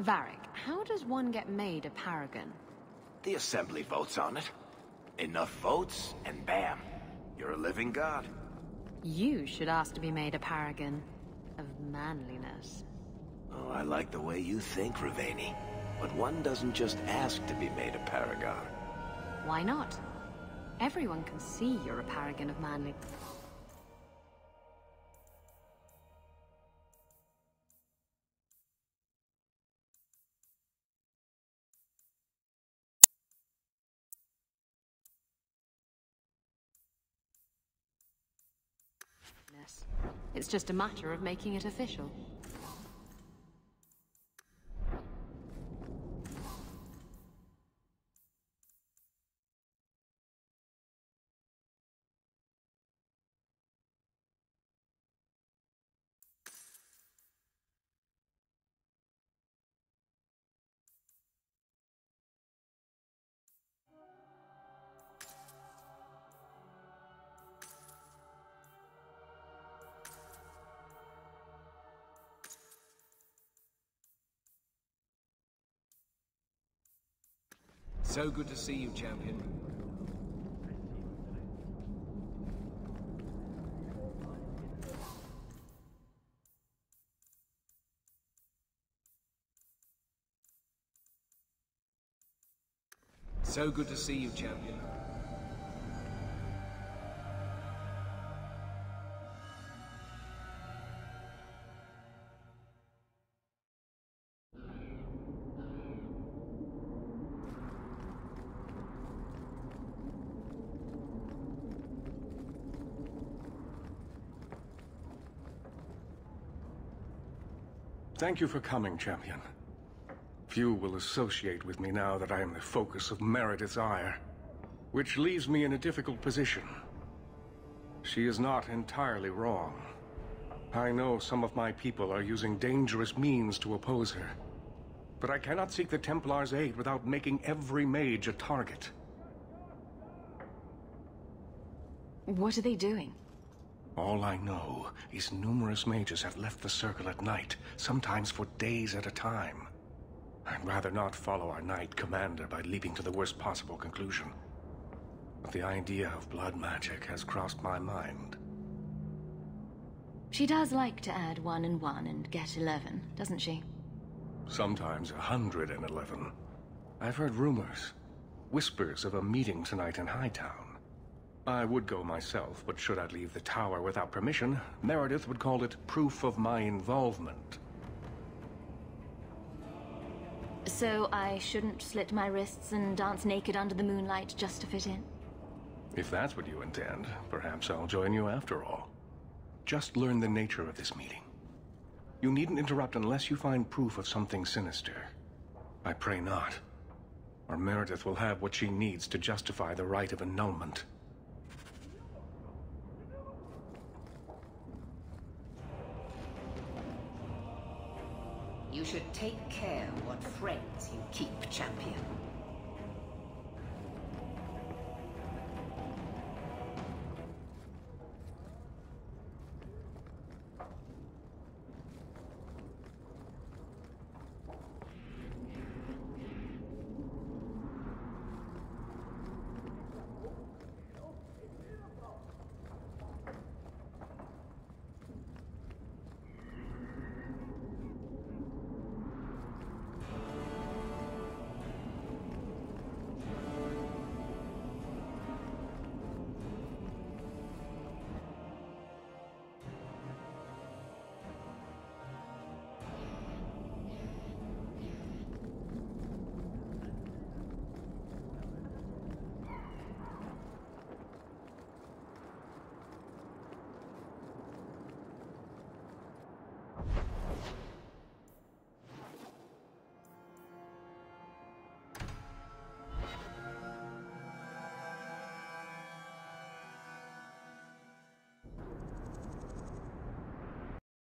Varric, how does one get made a paragon? The Assembly votes on it. Enough votes, and bam. You're a living god. You should ask to be made a paragon of manliness. Oh, I like the way you think, Rivaini. But one doesn't just ask to be made a paragon. Why not? Everyone can see you're a paragon of manliness. It's just a matter of making it official. So good to see you, champion. So good to see you, champion. Thank you for coming, champion. Few will associate with me now that I am the focus of Meredith's ire, which leaves me in a difficult position. She is not entirely wrong. I know some of my people are using dangerous means to oppose her, but I cannot seek the Templar's aid without making every mage a target. What are they doing? All I know is numerous mages have left the Circle at night, sometimes for days at a time. I'd rather not follow our Knight Commander by leaping to the worst possible conclusion. But the idea of blood magic has crossed my mind. She does like to add 1 and 1 and get 11, doesn't she? Sometimes 111. I've heard rumors, whispers of a meeting tonight in Hightown. I would go myself, but should I leave the tower without permission, Meredith would call it proof of my involvement. So I shouldn't slit my wrists and dance naked under the moonlight just to fit in? If that's what you intend, perhaps I'll join you after all. Just learn the nature of this meeting. You needn't interrupt unless you find proof of something sinister. I pray not, or Meredith will have what she needs to justify the rite of annulment. You should take care what friends you keep, champion.